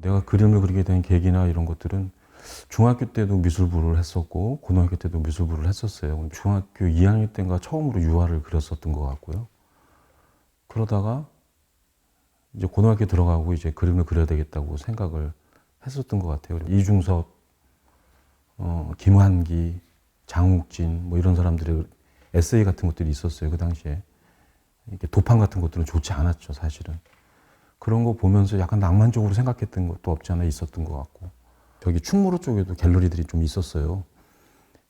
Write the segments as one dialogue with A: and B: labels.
A: 내가 그림을 그리게 된 계기나 이런 것들은 중학교 때도 미술부를 했었고 고등학교 때도 미술부를 했었어요. 중학교 2학년 때인가 처음으로 유화를 그렸었던 것 같고요. 그러다가 이제 고등학교 들어가고 이제 그림을 그려야 되겠다고 생각을 했었던 것 같아요. 이중섭, 김환기, 장욱진 뭐 이런 사람들의 에세이 같은 것들이 있었어요. 그 당시에. 이렇게 도판 같은 것들은 좋지 않았죠, 사실은. 그런 거 보면서 약간 낭만적으로 생각했던 것도 없지 않아 있었던 것 같고. 저기 충무로 쪽에도 갤러리들이 좀 있었어요.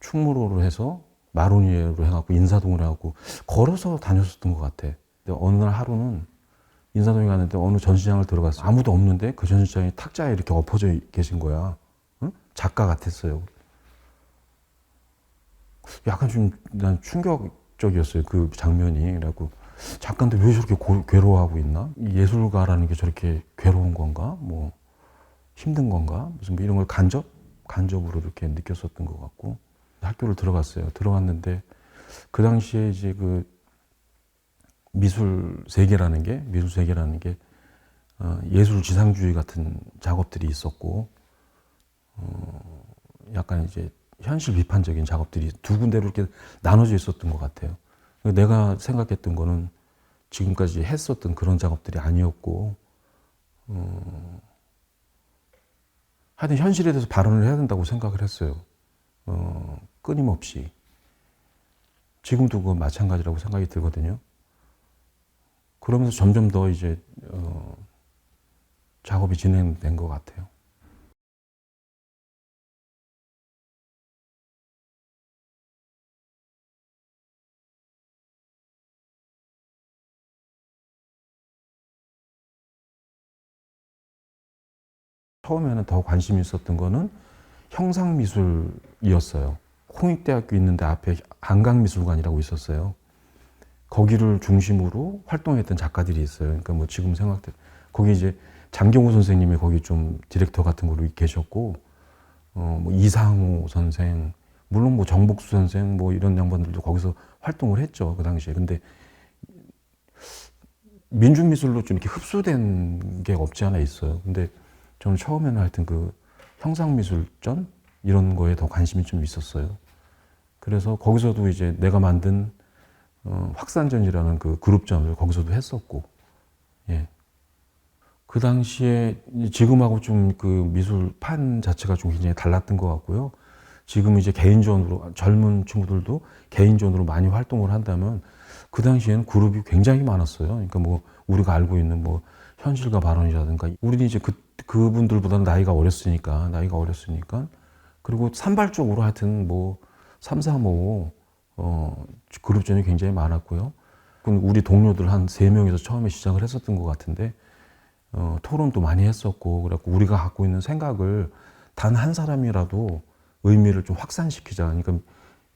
A: 충무로로 해서 마로니에로 해갖고 인사동을 해갖고 걸어서 다녔었던 것 같아. 근데 어느 날 하루는 인사동에 갔는데 어느 전시장을 들어갔어. 아무도 없는데 그 전시장에 탁자에 이렇게 엎어져 계신 거야. 응? 작가 같았어요. 약간 좀 난 충격적이었어요. 그 장면이. 그래갖고 작가인데 왜 저렇게 괴로워하고 있나? 예술가라는 게 저렇게 괴로운 건가? 뭐 힘든 건가? 무슨 뭐 이런 걸 간접으로 이렇게 느꼈었던 것 같고 학교를 들어갔어요. 들어갔는데 그 당시에 이제 그 미술 세계라는 게 예술 지상주의 같은 작업들이 있었고 약간 이제 현실 비판적인 작업들이 두 군데로 이렇게 나눠져 있었던 것 같아요. 내가 생각했던 거는 지금까지 했었던 그런 작업들이 아니었고 하여튼 현실에 대해서 발언을 해야 된다고 생각을 했어요. 끊임없이. 지금도 그건 마찬가지라고 생각이 들거든요. 그러면서 점점 더 이제 작업이 진행된 것 같아요. 처음에는 더 관심이 있었던 거는 형상미술이었어요. 홍익대학교 있는데 앞에 한강미술관이라고 있었어요. 거기를 중심으로 활동했던 작가들이 있어요. 그러니까 뭐 지금 생각돼 거기 이제 장경호 선생님이 거기 좀 디렉터 같은 걸로 계셨고, 뭐 이상호 선생, 물론 뭐 정복수 선생 뭐 이런 양반들도 거기서 활동을 했죠. 그 당시에. 근데 민중미술로 좀 이렇게 흡수된 게 없지 않아 있어요. 근데 저는 처음에는 하여튼 그 형상미술전 이런 거에 더 관심이 좀 있었어요. 그래서 거기서도 이제 내가 만든 확산전이라는 그 그룹전을 거기서도 했었고, 예. 그 당시에 지금하고 좀 그 미술판 자체가 좀 굉장히 달랐던 것 같고요. 지금 이제 개인전으로 젊은 친구들도 개인전으로 많이 활동을 한다면 그 당시에는 그룹이 굉장히 많았어요. 그러니까 뭐 우리가 알고 있는 뭐 현실가 발언이라든가 우리는 이제 그분들보다는 나이가 어렸으니까 그리고 산발적으로 하여튼 뭐 3, 4, 5 그룹전이 굉장히 많았고요. 우리 동료들 한 3명에서 처음에 시작을 했었던 것 같은데 토론도 많이 했었고 그래갖고 우리가 갖고 있는 생각을 단 한 사람이라도 의미를 좀 확산시키자. 그러니까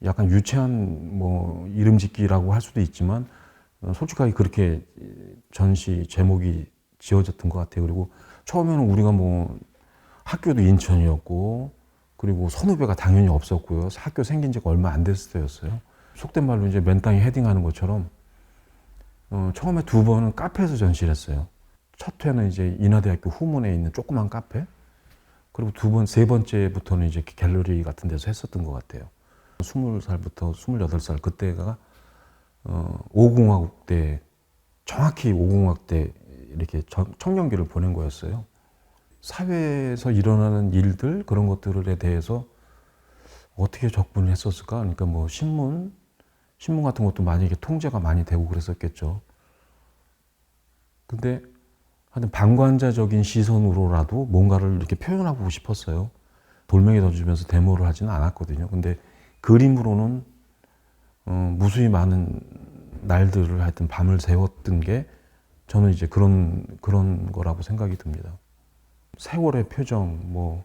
A: 약간 유치한 뭐 이름 짓기라고 할 수도 있지만 솔직하게 그렇게 전시 제목이 지어졌던 것 같아요. 그리고 처음에는 우리가 뭐 학교도 인천이었고 그리고 선후배가 당연히 없었고요. 학교 생긴 지가 얼마 안 됐을 때였어요. 속된 말로 이제 맨땅에 헤딩하는 것처럼 처음에 2번은 카페에서 전시를 했어요. 첫 회는 이제 인하대학교 후문에 있는 조그만 카페. 그리고 3번째부터는 이제 갤러리 같은 데서 했었던 것 같아요. 20살부터 28살 그때가 5공화국 때 정확히 5공화국 때 이렇게 청년기를 보낸 거였어요. 사회에서 일어나는 일들 그런 것들에 대해서 어떻게 접근을 했었을까? 그러니까 뭐 신문 같은 것도 많이 이렇게 통제가 많이 되고 그랬었겠죠. 근데 하여튼 방관자적인 시선으로라도 뭔가를 이렇게 표현하고 싶었어요. 돌멩이 던지면서 데모를 하지는 않았거든요. 근데 그림으로는 무수히 많은 날들을 하여튼 밤을 새웠던 게 저는 이제 그런 거라고 생각이 듭니다. 세월의 표정, 뭐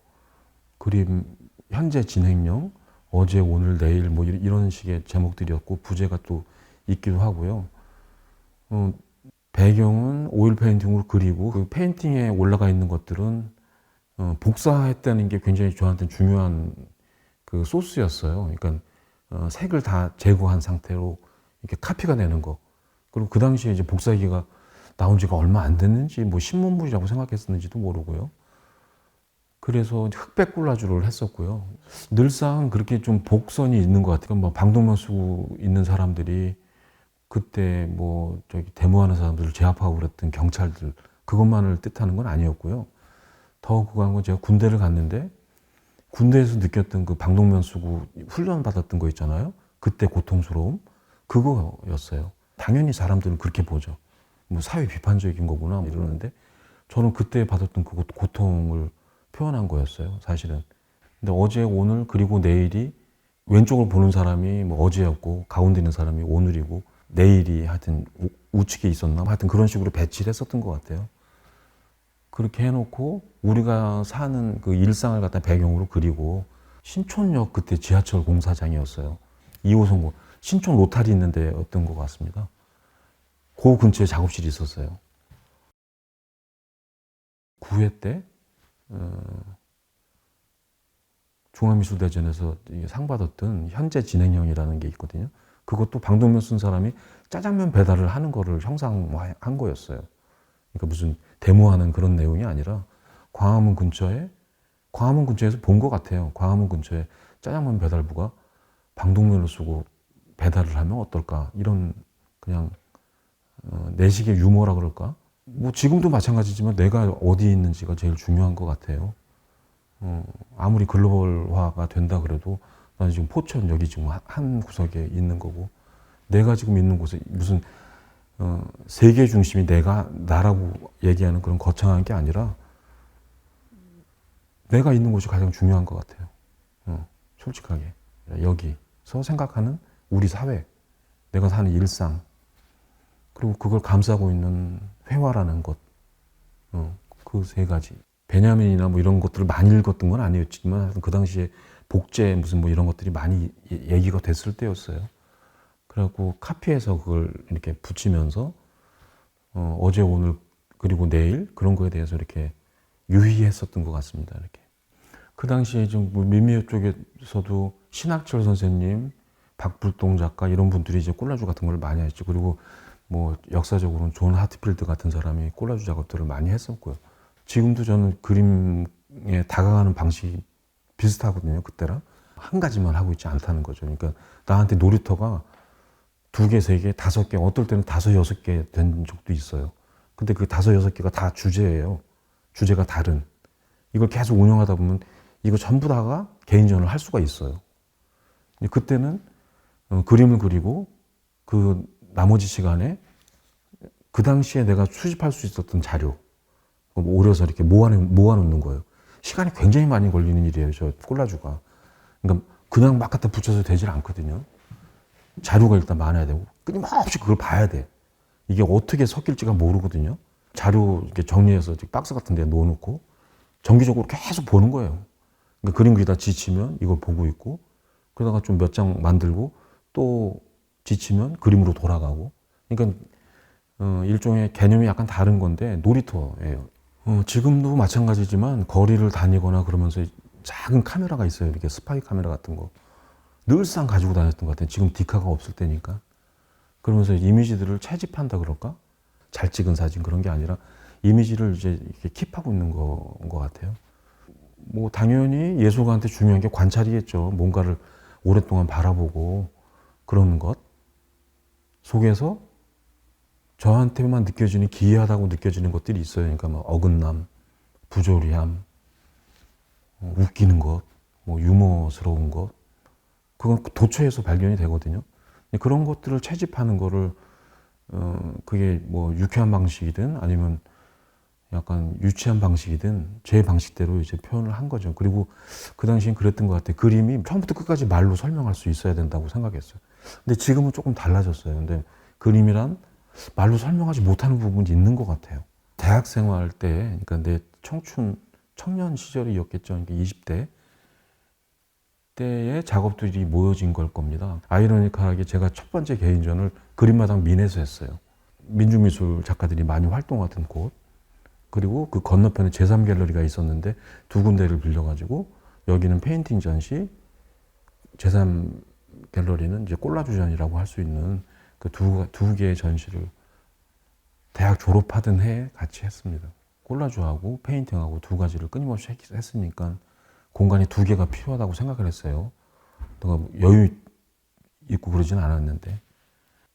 A: 그림 현재 진행형, 어제 오늘 내일 뭐 이런 식의 제목들이었고 부제가 또 있기도 하고요. 배경은 오일 페인팅으로 그리고 그 페인팅에 올라가 있는 것들은 복사했다는 게 굉장히 저한테는 중요한 그 소스였어요. 그러니까 색을 다 제거한 상태로 이렇게 카피가 되는 거. 그리고 그 당시에 이제 복사기가 나온 지가 얼마 안 됐는지 뭐 신문물이라고 생각했었는지도 모르고요. 그래서 흑백 콜라주를 했었고요. 늘상 그렇게 좀 복선이 있는 것 같아요. 뭐 방독면 쓰고 있는 사람들이 그때 뭐 저기 데모하는 사람들을 제압하고 그랬던 경찰들 그것만을 뜻하는 건 아니었고요. 더 그거 한 건 제가 군대를 갔는데 군대에서 느꼈던 그 방독면 쓰고 훈련 받았던 거 있잖아요. 그때 고통스러움 그거였어요. 당연히 사람들은 그렇게 보죠. 뭐 사회 비판적인 거구나 이러는데 저는 그때 받았던 그 고통을 표현한 거였어요. 사실은. 근데 어제 오늘 그리고 내일이 왼쪽을 보는 사람이 뭐 어제였고 가운데 있는 사람이 오늘이고 내일이 하여튼 우측에 있었나 하여튼 그런 식으로 배치를 했었던 것 같아요. 그렇게 해놓고 우리가 사는 그 일상을 갖다 배경으로 그리고 신촌역 그때 지하철 공사장이었어요. 2호선 신촌 로타리 있는데 어떤 것 같습니다. 그 근처에 작업실이 있었어요. 9회 때 중앙미술대전에서 상 받았던 현재 진행형이라는 게 있거든요. 그것도 방독면 쓴 사람이 짜장면 배달을 하는 거를 형상화한 거였어요. 그러니까 무슨 데모하는 그런 내용이 아니라 광화문 근처에서 본 것 같아요. 광화문 근처에 짜장면 배달부가 방독면을 쓰고 배달을 하면 어떨까 이런 그냥 내식의 유머라 그럴까. 뭐 지금도 마찬가지지만 내가 어디 있는지가 제일 중요한 것 같아요. 아무리 글로벌화가 된다 그래도 나는 지금 포천 여기 지금 한 구석에 있는 거고 내가 지금 있는 곳에 무슨 세계 중심이 나라고 얘기하는 그런 거창한 게 아니라 내가 있는 곳이 가장 중요한 것 같아요. 솔직하게 여기서 생각하는 우리 사회, 내가 사는 일상, 그리고 그걸 감싸고 있는 회화라는 것, 그 세 가지. 베냐민이나 뭐 이런 것들을 많이 읽었던 건 아니었지만 그 당시에 복제 무슨 뭐 이런 것들이 많이 얘기가 됐을 때였어요. 그래갖고 카피해서 그걸 이렇게 붙이면서 어제 오늘 그리고 내일 그런 거에 대해서 이렇게 유희했었던 것 같습니다. 이렇게 그 당시에 좀 미미어 쪽에서도 신학철 선생님, 박불동 작가 이런 분들이 이제 콜라주 같은 걸 많이 했죠. 그리고 뭐 역사적으로는 존 하트필드 같은 사람이 콜라주 작업들을 많이 했었고요. 지금도 저는 그림에 다가가는 방식이 비슷하거든요. 그때랑 한 가지만 하고 있지 않다는 거죠. 그러니까 나한테 놀이터가 2개, 3개, 5개, 어떨 때는 5, 6개 된 적도 있어요. 근데 그 5, 6개가 다 주제예요. 주제가 다른. 이걸 계속 운영하다 보면 이거 전부 다가 개인전을 할 수가 있어요. 근데 그때는 그림을 그리고 그 나머지 시간에 그 당시에 내가 수집할 수 있었던 자료 오려서 이렇게 모아놓는 거예요. 시간이 굉장히 많이 걸리는 일이에요. 저 콜라주가. 그러니까 그냥 막 갖다 붙여서 되질 않거든요. 자료가 일단 많아야 되고 끊임없이 그걸 봐야 돼. 이게 어떻게 섞일지가 모르거든요. 자료 이렇게 정리해서 박스 같은 데 넣어놓고 정기적으로 계속 보는 거예요. 그러니까 그림 그리다 지치면 이걸 보고 있고 그러다가 좀 몇 장 만들고 또 지치면 그림으로 돌아가고. 그러니까 일종의 개념이 약간 다른 건데 놀이터예요. 지금도 마찬가지지만 거리를 다니거나 그러면서 작은 카메라가 있어요. 이렇게 스파이 카메라 같은 거. 늘상 가지고 다녔던 것 같아요. 지금 디카가 없을 때니까. 그러면서 이미지들을 채집한다 그럴까? 잘 찍은 사진 그런 게 아니라 이미지를 이제 이렇게 킵하고 있는 것 같아요. 뭐 당연히 예술가한테 중요한 게 관찰이겠죠. 뭔가를 오랫동안 바라보고 그러는 것 속에서 저한테만 느껴지는 기이하다고 느껴지는 것들이 있어요. 그러니까 뭐 어긋남, 부조리함, 웃기는 것, 뭐 유머스러운 것, 그건 도처에서 발견이 되거든요. 그런 것들을 채집하는 거를 그게 뭐 유쾌한 방식이든 아니면 약간 유치한 방식이든 제 방식대로 이제 표현을 한 거죠. 그리고 그 당시엔 그랬던 것 같아요. 그림이 처음부터 끝까지 말로 설명할 수 있어야 된다고 생각했어요. 근데 지금은 조금 달라졌어요. 근데 그림이란 말로 설명하지 못하는 부분이 있는 것 같아요. 대학 생활 때, 그러니까 내 청년 시절이었겠죠. 그러니까 20대 때의 작업들이 모여진 걸 겁니다. 아이러니컬하게 제가 첫 번째 개인전을 그림마당 민에서 했어요. 민중미술 작가들이 많이 활동하던 곳. 그리고 그 건너편에 제3갤러리가 있었는데 2군데를 빌려가지고 여기는 페인팅 전시, 제3갤러리는 이제 콜라주전이라고 할 수 있는 그 두 개의 전시를 대학 졸업하던 해에 같이 했습니다. 콜라주하고 페인팅하고 두 가지를 끊임없이 했으니까 공간이 두 개가 필요하다고 생각을 했어요. 내가 여유 있고 그러진 않았는데.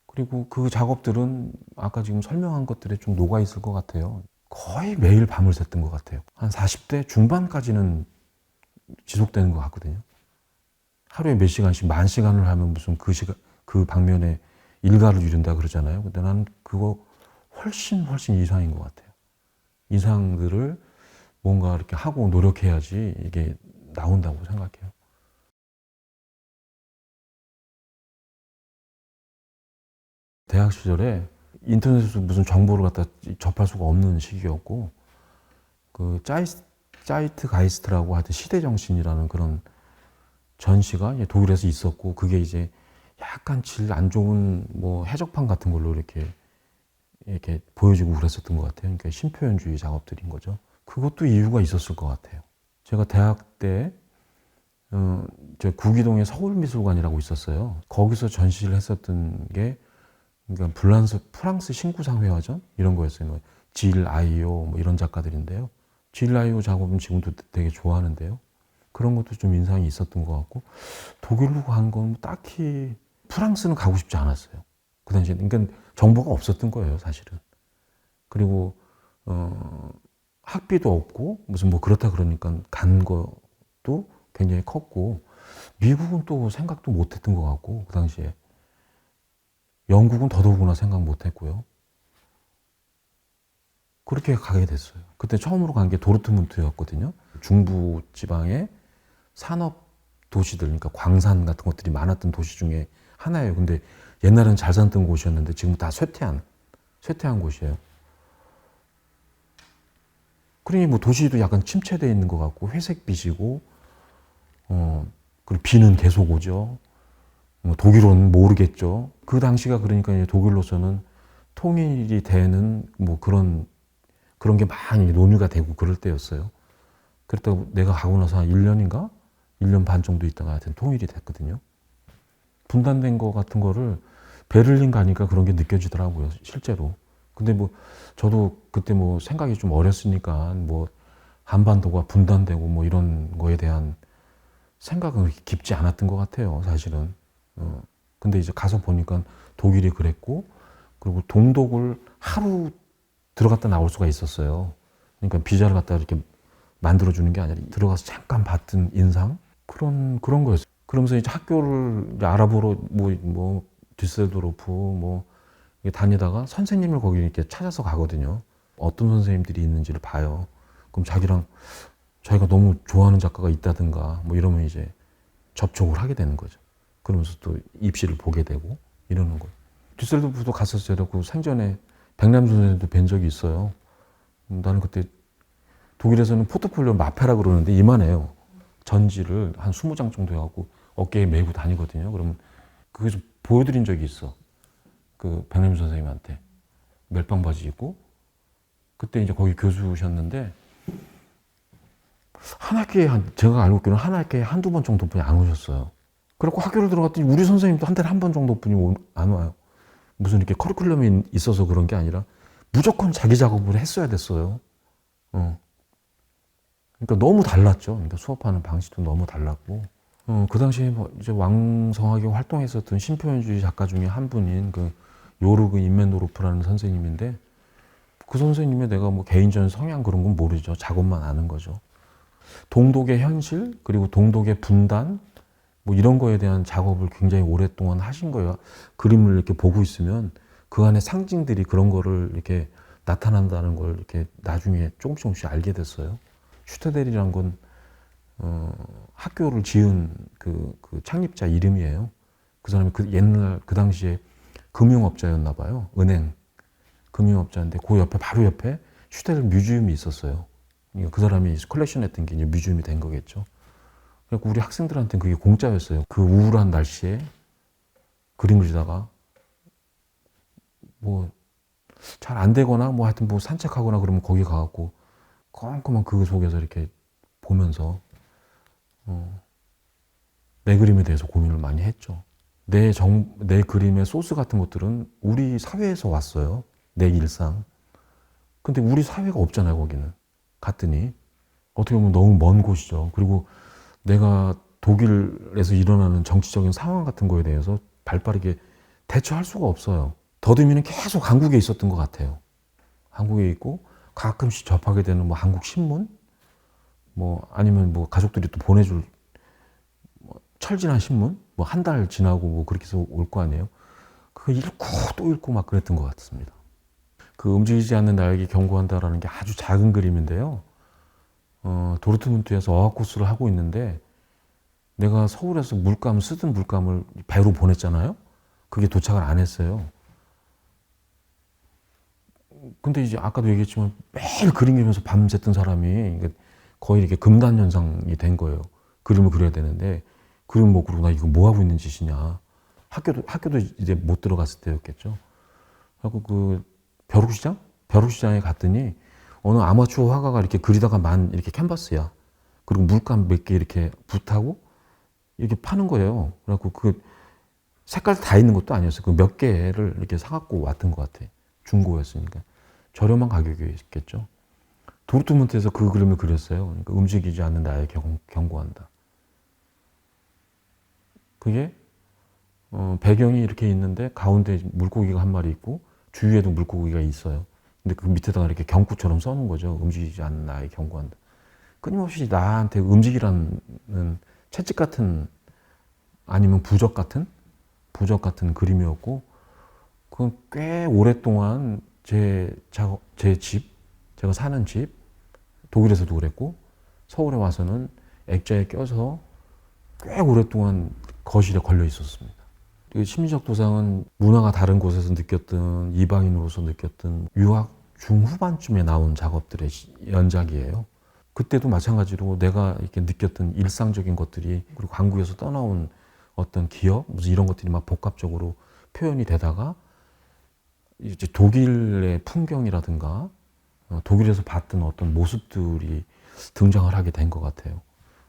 A: 그리고 그 작업들은 아까 지금 설명한 것들에 좀 녹아 있을 것 같아요. 거의 매일 밤을 샜던 것 같아요. 한 40대 중반까지는 지속되는 것 같거든요. 하루에 몇 시간씩, 만 시간을 하면 무슨 그 방면에 일가를 이룬다 그러잖아요. 근데 난 그거 훨씬 이상인 것 같아요. 이상들을 뭔가 이렇게 하고 노력해야지 이게 나온다고 생각해요. 대학 시절에 인터넷에서 무슨 정보를 갖다 접할 수가 없는 시기였고, 그 짜이트 가이스트라고 하여튼 시대정신이라는 그런 전시가 독일에서 있었고, 그게 이제 약간 질 안 좋은 뭐 해적판 같은 걸로 이렇게 보여지고 그랬었던 것 같아요. 그러니까 신표현주의 작업들인 거죠. 그것도 이유가 있었을 것 같아요. 제가 대학 때 저 구기동에 서울미술관이라고 있었어요. 거기서 전시를 했었던 게 그러니까 프랑스 신구상 회화전 이런 거였어요. 뭐 질 아이오 뭐 이런 작가들인데요. 질 아이오 작업은 지금도 되게 좋아하는데요. 그런 것도 좀 인상이 있었던 것 같고, 독일로 간 건 딱히 프랑스는 가고 싶지 않았어요. 그 당시에 그러니까 정보가 없었던 거예요, 사실은. 그리고 학비도 없고 무슨 뭐 그렇다 그러니까 간 것도 굉장히 컸고, 미국은 또 생각도 못했던 것 같고 그 당시에 영국은 더더구나 생각 못했고요. 그렇게 가게 됐어요. 그때 처음으로 간 게 도르트문트였거든요. 중부 지방의 산업 도시들, 그러니까 광산 같은 것들이 많았던 도시 중에 하나예요. 근데 옛날엔 잘 살던 곳이었는데 지금 다 쇠퇴한 곳이에요. 그러니 뭐 도시도 약간 침체되어 있는 것 같고 회색빛이고, 그리고 비는 계속 오죠. 뭐 독일어는 모르겠죠. 그 당시가 그러니까 이제 독일로서는 통일이 되는 뭐 그런 게 많이 논의가 되고 그럴 때였어요. 그랬다고 내가 가고 나서 한 1년인가? 1년 반 정도 있다가 하여튼 통일이 됐거든요. 분단된 거 같은 거를 베를린 가니까 그런 게 느껴지더라고요, 실제로. 근데 뭐 저도 그때 뭐 생각이 좀 어렸으니까 뭐 한반도가 분단되고 뭐 이런 거에 대한 생각은 그렇게 깊지 않았던 것 같아요, 사실은. 근데 이제 가서 보니까 독일이 그랬고, 그리고 동독을 하루 들어갔다 나올 수가 있었어요. 그러니까 비자를 갖다 이렇게 만들어주는 게 아니라 들어가서 잠깐 봤던 인상? 그런 거였어요. 그러면서 이제 학교를 이제 알아보러 뭐 뒤셀도르프 뭐 다니다가 선생님을 거기 이렇게 찾아서 가거든요. 어떤 선생님들이 있는지를 봐요. 그럼 자기가 너무 좋아하는 작가가 있다든가 뭐 이러면 이제 접촉을 하게 되는 거죠. 그러면서 또 입시를 보게 되고 이러는 거예요. 뒤셀도르프도 갔었어요. 그 생전에 백남 선생님도 뵌 적이 있어요. 나는 그때 독일에서는 포트폴리오 마페라 그러는데 이만해요. 전지를 한 20장 정도 해갖고 어깨에 메고 다니거든요. 그러면 그거 좀 보여드린 적이 있어. 그 백남 선생님한테 멜빵 바지 입고. 그때 이제 거기 교수셨는데 한 학기에 제가 알고 있기로는 한 학기에 한두 번 정도뿐이 안 오셨어요. 그래갖고 학교를 들어갔더니 우리 선생님도 한 달에 한 번 정도뿐이 안 와요. 무슨 이렇게 커리큘럼이 있어서 그런 게 아니라 무조건 자기 작업을 했어야 됐어요. 그러니까 너무 달랐죠. 그러니까 수업하는 방식도 너무 달랐고. 그 당시에 뭐 이제 왕성하게 활동했었던 신표현주의 작가 중에 한 분인 그 요르그 인멘도르프라는 선생님인데, 그 선생님의 내가 뭐 개인적인 성향 그런 건 모르죠. 작업만 아는 거죠. 동독의 현실, 그리고 동독의 분단, 뭐 이런 거에 대한 작업을 굉장히 오랫동안 하신 거예요. 그림을 이렇게 보고 있으면 그 안에 상징들이 그런 거를 이렇게 나타난다는 걸 이렇게 나중에 조금씩 알게 됐어요. 슈테델이란 건 학교를 지은 그 창립자 이름이에요. 그 사람이 옛날 그 당시에 금융업자였나 봐요. 은행 금융업자인데 그 옆에 바로 옆에 슈테델 뮤지엄이 있었어요. 그러니까 그 사람이 컬렉션했던 게 이제 뮤지엄이 된 거겠죠. 그래서 우리 학생들한테는 그게 공짜였어요. 그 우울한 날씨에 그림 그리다가 뭐 잘 안 되거나 뭐 하여튼 뭐 산책하거나 그러면 거기 가갖고 꼼꼼한 그 속에서 이렇게 보면서 내 그림에 대해서 고민을 많이 했죠. 내 그림의 소스 같은 것들은 우리 사회에서 왔어요. 내 일상. 근데 우리 사회가 없잖아요, 거기는. 갔더니. 어떻게 보면 너무 먼 곳이죠. 그리고 내가 독일에서 일어나는 정치적인 상황 같은 거에 대해서 발빠르게 대처할 수가 없어요. 더듬이는 계속 한국에 있었던 것 같아요. 한국에 있고 가끔씩 접하게 되는 뭐 한국 신문, 뭐 아니면 뭐 가족들이 또 보내줄 뭐 철진한 신문, 뭐 한 달 지나고 뭐 그렇게 해서 올 거 아니에요. 그거 읽고 또 읽고 막 그랬던 것 같습니다. 그 움직이지 않는 나에게 경고한다라는 게 아주 작은 그림인데요. 도르트문트에서 어학코스를 하고 있는데 내가 서울에서 쓰던 물감을 배로 보냈잖아요. 그게 도착을 안 했어요. 근데 이제 아까도 얘기했지만 매일 그림 그리면서 밤샜던 사람이 거의 이렇게 금단 현상이 된 거예요. 그림을 그려야 되는데 그림 못 그리고 나 이거 뭐 하고 있는 짓이냐. 학교도 이제 못 들어갔을 때였겠죠. 하고 그 벼룩시장에 갔더니 어느 아마추어 화가가 이렇게 그리다가 이렇게 캔버스야. 그리고 물감 몇 개 이렇게 붓하고 이렇게 파는 거예요. 그래갖고 그 색깔 다 있는 것도 아니었어요. 그 몇 개를 이렇게 사갖고 왔던 것 같아. 중고였으니까. 저렴한 가격이었겠죠. 도르트문트에서 그 그림을 그렸어요. 그러니까 움직이지 않는 나에 경고한다. 그게 배경이 이렇게 있는데 가운데 물고기가 한 마리 있고 주위에도 물고기가 있어요. 근데 그 밑에다가 이렇게 경구처럼 써놓은 거죠. 움직이지 않는 나에 경고한다. 끊임없이 나한테 움직이라는 채찍 같은 아니면 부적 같은 그림이었고 그건 꽤 오랫동안 제가 사는 집, 독일에서도 그랬고 서울에 와서는 액자에 껴서 꽤 오랫동안 거실에 걸려 있었습니다. 심리적 도상은 문화가 다른 곳에서 느꼈던 이방인으로서 느꼈던 유학 중후반쯤에 나온 작업들의 연작이에요. 그때도 마찬가지로 내가 이렇게 느꼈던 일상적인 것들이 그리고 한국에서 떠나온 어떤 기억 무슨 이런 것들이 막 복합적으로 표현이 되다가 이제 독일의 풍경이라든가 독일에서 봤던 어떤 모습들이 등장을 하게 된 것 같아요.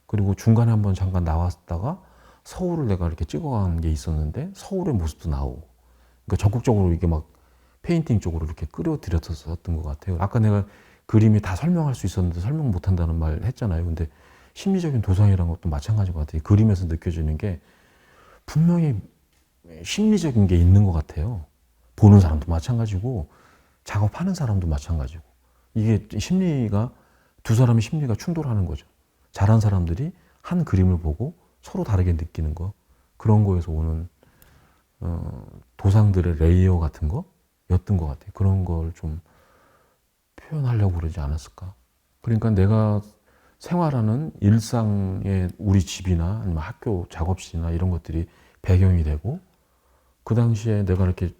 A: 그리고 중간에 한번 잠깐 나왔다가 서울을 내가 이렇게 찍어간 게 있었는데 서울의 모습도 나오고 그러니까 적극적으로 이게 막 페인팅 쪽으로 이렇게 끌어들였었던 것 같아요. 아까 내가 그림이 다 설명할 수 있었는데 설명 못한다는 말 했잖아요. 근데 심리적인 도상이라는 것도 마찬가지인 것 같아요. 그림에서 느껴지는 게 분명히 심리적인 게 있는 것 같아요. 보는 사람도 마찬가지고 작업하는 사람도 마찬가지고 이게 두 사람의 심리가 충돌하는 거죠. 잘한 사람들이 한 그림을 보고 서로 다르게 느끼는 거 그런 거에서 오는 도상들의 레이어 같은 거였던 것 같아요. 그런 걸 좀 표현하려고 그러지 않았을까. 그러니까 내가 생활하는 일상의 우리 집이나 아니면 학교 작업실이나 이런 것들이 배경이 되고 그 당시에 내가 이렇게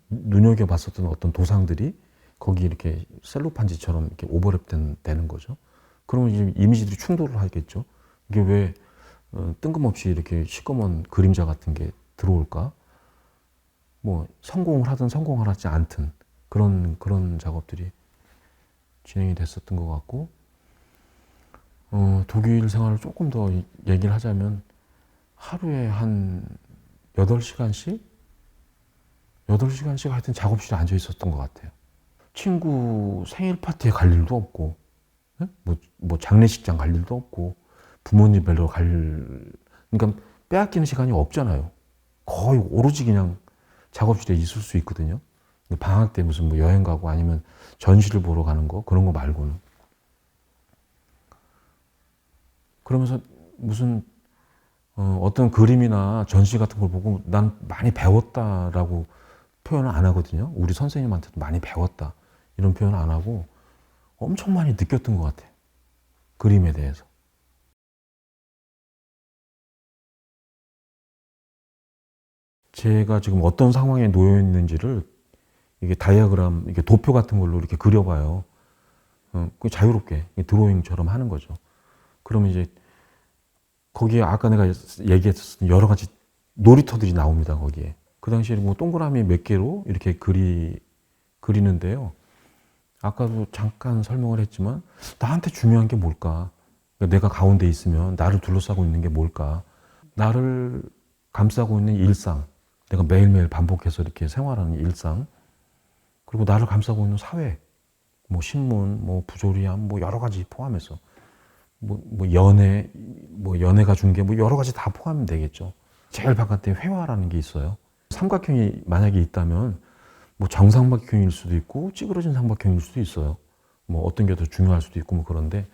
A: 눈여겨봤었던 어떤 도상들이 거기 이렇게 셀로판지처럼 이렇게 오버랩되는 거죠. 그러면 이제 이미지들이 충돌을 하겠죠. 이게 왜 뜬금없이 이렇게 시꺼먼 그림자 같은 게 들어올까? 뭐 성공을 하든 성공을 하지 않든 그런 작업들이 진행이 됐었던 것 같고 독일 생활을 조금 더 얘기를 하자면 하루에 한 8시간씩 하여튼 작업실에 앉아 있었던 것 같아요. 친구 생일 파티에 갈 일도 없고 뭐 장례식장 갈 일도 없고 부모님 뵈러 그러니까 빼앗기는 시간이 없잖아요. 거의 오로지 그냥 작업실에 있을 수 있거든요. 방학 때 무슨 뭐 여행 가고 아니면 전시를 보러 가는 거 그런 거 말고는. 그러면서 무슨 어떤 그림이나 전시 같은 걸 보고 난 많이 배웠다라고 표현을 안 하거든요. 우리 선생님한테도 많이 배웠다 이런 표현을 안 하고 엄청 많이 느꼈던 것 같아요. 그림에 대해서. 제가 지금 어떤 상황에 놓여 있는지를 이게 다이어그램, 이게 도표 같은 걸로 이렇게 그려봐요. 그 자유롭게 드로잉처럼 하는 거죠. 그러면 이제 거기에 아까 내가 얘기했었던 여러 가지 놀이터들이 나옵니다. 거기에. 그 당시에 뭐 동그라미 몇 개로 이렇게 그리는데요. 아까도 잠깐 설명을 했지만 나한테 중요한 게 뭘까? 그러니까 내가 가운데 있으면 나를 둘러싸고 있는 게 뭘까? 나를 감싸고 있는 일상, 내가 매일매일 반복해서 이렇게 생활하는 일상, 그리고 나를 감싸고 있는 사회, 뭐 신문, 뭐 부조리함, 뭐 여러 가지 포함해서 뭐 연애, 뭐 연애가 중계, 뭐 여러 가지 다 포함이 되겠죠. 제일 바깥에 회화라는 게 있어요. 삼각형이 만약에 있다면 뭐 정삼각형일 수도 있고 찌그러진 삼각형일 수도 있어요. 뭐 어떤 게 더 중요할 수도 있고 뭐 그런데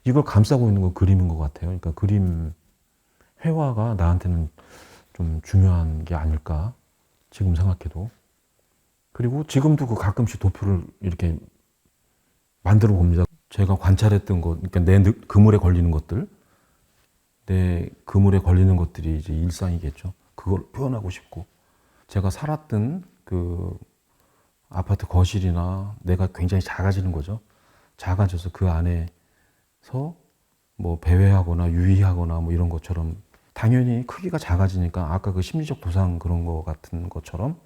A: 이걸 감싸고 있는 건 그림인 것 같아요. 그러니까 그림, 회화가 나한테는 좀 중요한 게 아닐까 지금 생각해도. 그리고 지금도 그 가끔씩 도표를 이렇게 만들어 봅니다. 제가 관찰했던 것, 그러니까 내 그물에 걸리는 것들, 내 그물에 걸리는 것들이 이제 일상이겠죠. 그걸 표현하고 싶고, 제가 살았던 그 아파트 거실이나 내가 굉장히 작아지는 거죠. 작아져서 그 안에서 뭐 배회하거나 유의하거나 뭐 이런 것처럼 당연히 크기가 작아지니까 아까 그 심리적 도상 그런 거 같은 것처럼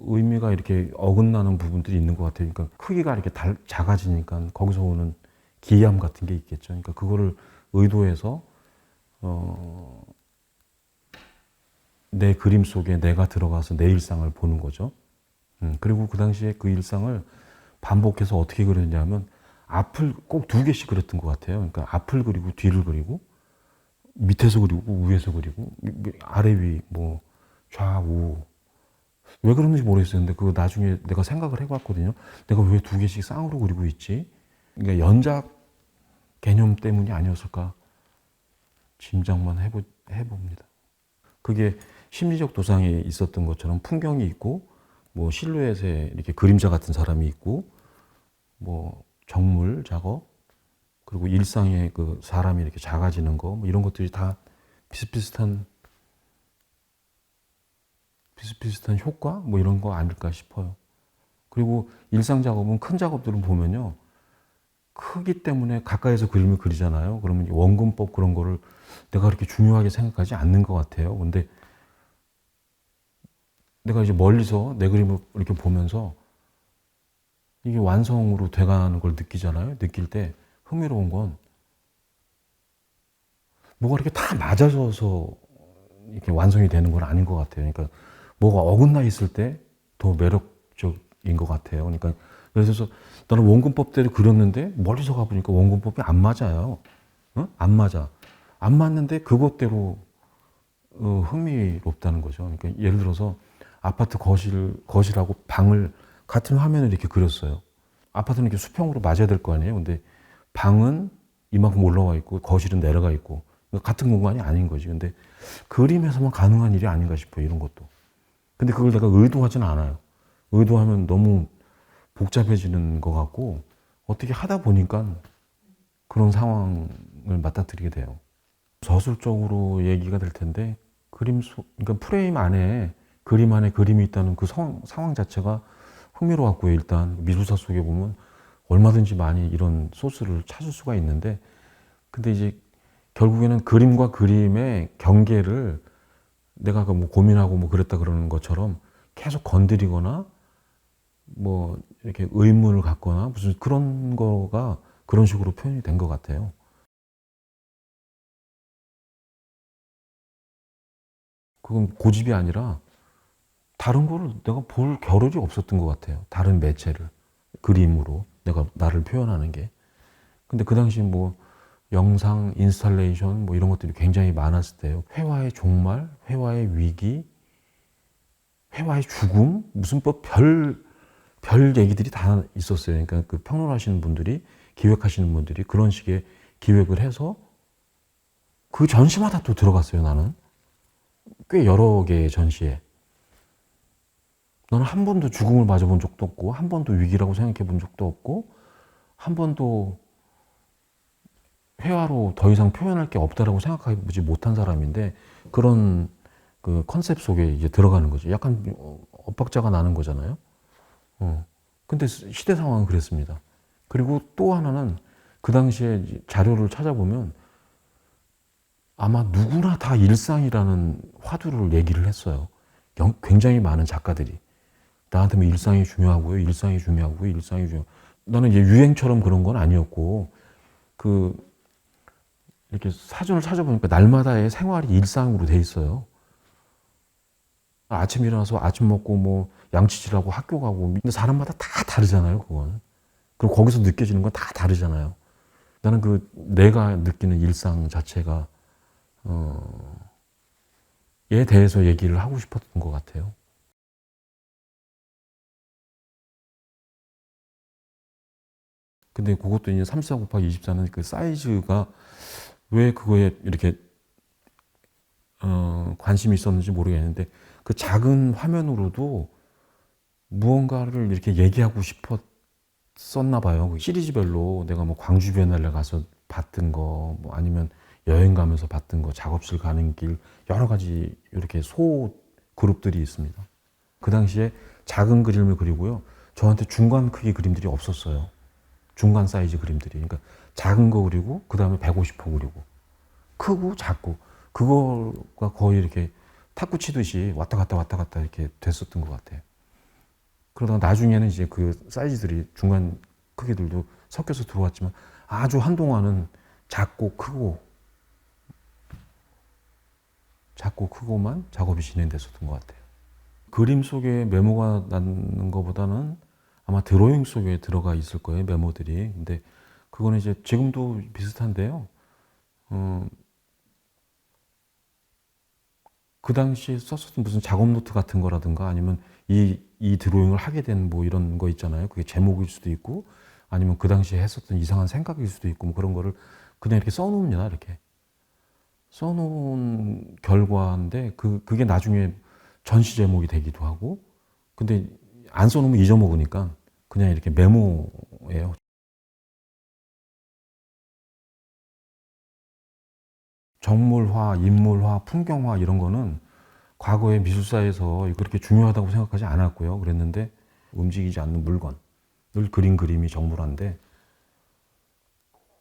A: 의미가 이렇게 어긋나는 부분들이 있는 것 같아요. 그러니까 크기가 이렇게 작아지니까 거기서 오는 기이함 같은 게 있겠죠. 그러니까 그거를 의도해서 내 그림 속에 내가 들어가서 내 일상을 보는 거죠. 그리고 그 당시에 그 일상을 반복해서 어떻게 그렸냐면 앞을 꼭 2개씩 그렸던 것 같아요. 그러니까 앞을 그리고 뒤를 그리고 밑에서 그리고 위에서 그리고 아래 위 뭐 좌우 왜 그런지 모르겠어요. 근데 그거 나중에 내가 생각을 해봤거든요. 내가 왜 2개씩 쌍으로 그리고 있지? 그러니까 연작 개념 때문이 아니었을까 짐작만 해봅니다. 그게 심리적 도상에 있었던 것처럼 풍경이 있고 뭐 실루엣에 이렇게 그림자 같은 사람이 있고 뭐 정물 작업 그리고 일상의 그 사람이 이렇게 작아지는 거 뭐 이런 것들이 다 비슷비슷한 효과 뭐 이런 거 아닐까 싶어요. 그리고 일상 작업은 큰 작업들을 보면요 크기 때문에 가까이서 그림을 그리잖아요. 그러면 원근법 그런 거를 내가 그렇게 중요하게 생각하지 않는 것 같아요. 근데 내가 이제 멀리서 내 그림을 이렇게 보면서 이게 완성으로 돼가는 걸 느끼잖아요. 느낄 때 흥미로운 건 뭐가 이렇게 다 맞아져서 이렇게 완성이 되는 건 아닌 것 같아요. 그러니까 뭐가 어긋나 있을 때 더 매력적인 것 같아요. 그러니까 그래서 나는 원근법대로 그렸는데 멀리서 가보니까 원근법이 안 맞아요. 어? 안 맞아. 안 맞는데 그것대로 흥미롭다는 거죠. 그러니까 예를 들어서 아파트 거실하고 방을 같은 화면을 이렇게 그렸어요. 아파트는 이렇게 수평으로 맞아야 될 거 아니에요. 근데 방은 이만큼 올라와 있고 거실은 내려가 있고 같은 공간이 아닌 거지. 근데 그림에서만 가능한 일이 아닌가 싶어요. 이런 것도. 근데 그걸 내가 의도하진 않아요. 의도하면 너무 복잡해지는 것 같고 어떻게 하다 보니까 그런 상황을 맞닥뜨리게 돼요. 저술적으로 얘기가 될 텐데 그러니까 프레임 안에 그림 안에 그림이 있다는 그 상황 자체가 흥미로웠고요. 일단 미술사 속에 보면 얼마든지 많이 이런 소스를 찾을 수가 있는데 근데 이제 결국에는 그림과 그림의 경계를 내가 뭐 고민하고 뭐 그랬다 그러는 것처럼 계속 건드리거나 뭐 이렇게 의문을 갖거나 무슨 그런 거가 그런 식으로 표현이 된 것 같아요. 그건 고집이 아니라 다른 거를 내가 볼 겨를이 없었던 것 같아요. 다른 매체를 그림으로 내가 나를 표현하는 게. 근데 그 당시 뭐 영상, 인스탈레이션 뭐 이런 것들이 굉장히 많았을 때요. 회화의 종말, 회화의 위기, 회화의 죽음, 무슨 뭐 별 얘기들이 다 있었어요. 그러니까 그 평론하시는 분들이, 기획하시는 분들이 그런 식의 기획을 해서 그 전시마다 또 들어갔어요, 나는. 꽤 여러 개의 전시에. 나는 한 번도 죽음을 맞아본 적도 없고, 한 번도 위기라고 생각해 본 적도 없고, 한 번도 회화로 더 이상 표현할 게 없다라고 생각하지 못한 사람인데, 그런 그 컨셉 속에 이제 들어가는 거죠. 약간 엇박자가 나는 거잖아요. 근데 시대 상황은 그랬습니다. 그리고 또 하나는 그 당시에 자료를 찾아보면 아마 누구나 다 일상이라는 화두를 얘기를 했어요. 굉장히 많은 작가들이. 나한테 뭐 일상이 중요하고요, 일상이 중요하고요, 일상이 중요하고. 나는 이제 유행처럼 그런 건 아니었고, 이렇게 사전을 찾아보니까 날마다의 생활이 일상으로 돼 있어요. 아침 일어나서 아침 먹고 뭐 양치질하고 학교 가고. 근데 사람마다 다 다르잖아요, 그건. 그리고 거기서 느껴지는 건 다 다르잖아요. 나는 그 내가 느끼는 일상 자체가 에 대해서 얘기를 하고 싶었던 것 같아요. 근데 그것도 이제 34 곱하기 24는 그 사이즈가 왜 그거에 이렇게 관심이 있었는지 모르겠는데 그 작은 화면으로도 무언가를 이렇게 얘기하고 싶었었나 봐요. 그 시리즈별로 내가 뭐 광주 비엔날레 가서 봤던 거, 뭐 아니면 여행 가면서 봤던 거, 작업실 가는 길 여러 가지 이렇게 소 그룹들이 있습니다. 그 당시에 작은 그림을 그리고요. 저한테 중간 크기 그림들이 없었어요. 중간 사이즈 그림들이. 그러니까 작은 거 그리고 그 다음에 150호 그리고 크고 작고 그거가 거의 이렇게 탁구 치듯이 왔다 갔다 이렇게 됐었던 것 같아요. 그러다가 나중에는 이제 그 사이즈들이 중간 크기들도 섞여서 들어왔지만 아주 한동안은 작고 크고만 작업이 진행됐었던 것 같아요. 그림 속에 메모가 나는 것보다는 아마 드로잉 속에 들어가 있을 거예요, 메모들이. 근데 그거는 이제 지금도 비슷한데요. 그 당시에 썼었던 무슨 작업 노트 같은 거라든가 아니면 이 드로잉을 하게 된 뭐 이런 거 있잖아요. 그게 제목일 수도 있고 아니면 그 당시에 했었던 이상한 생각일 수도 있고 뭐 그런 거를 그냥 이렇게 써놓습니다. 이렇게. 써놓은 결과인데 그게 나중에 전시 제목이 되기도 하고 근데 안 써놓으면 잊어먹으니까 그냥 이렇게 메모예요. 정물화, 인물화, 풍경화 이런 거는 과거에 미술사에서 그렇게 중요하다고 생각하지 않았고요. 그랬는데 움직이지 않는 물건, 늘 그린 그림이 정물화인데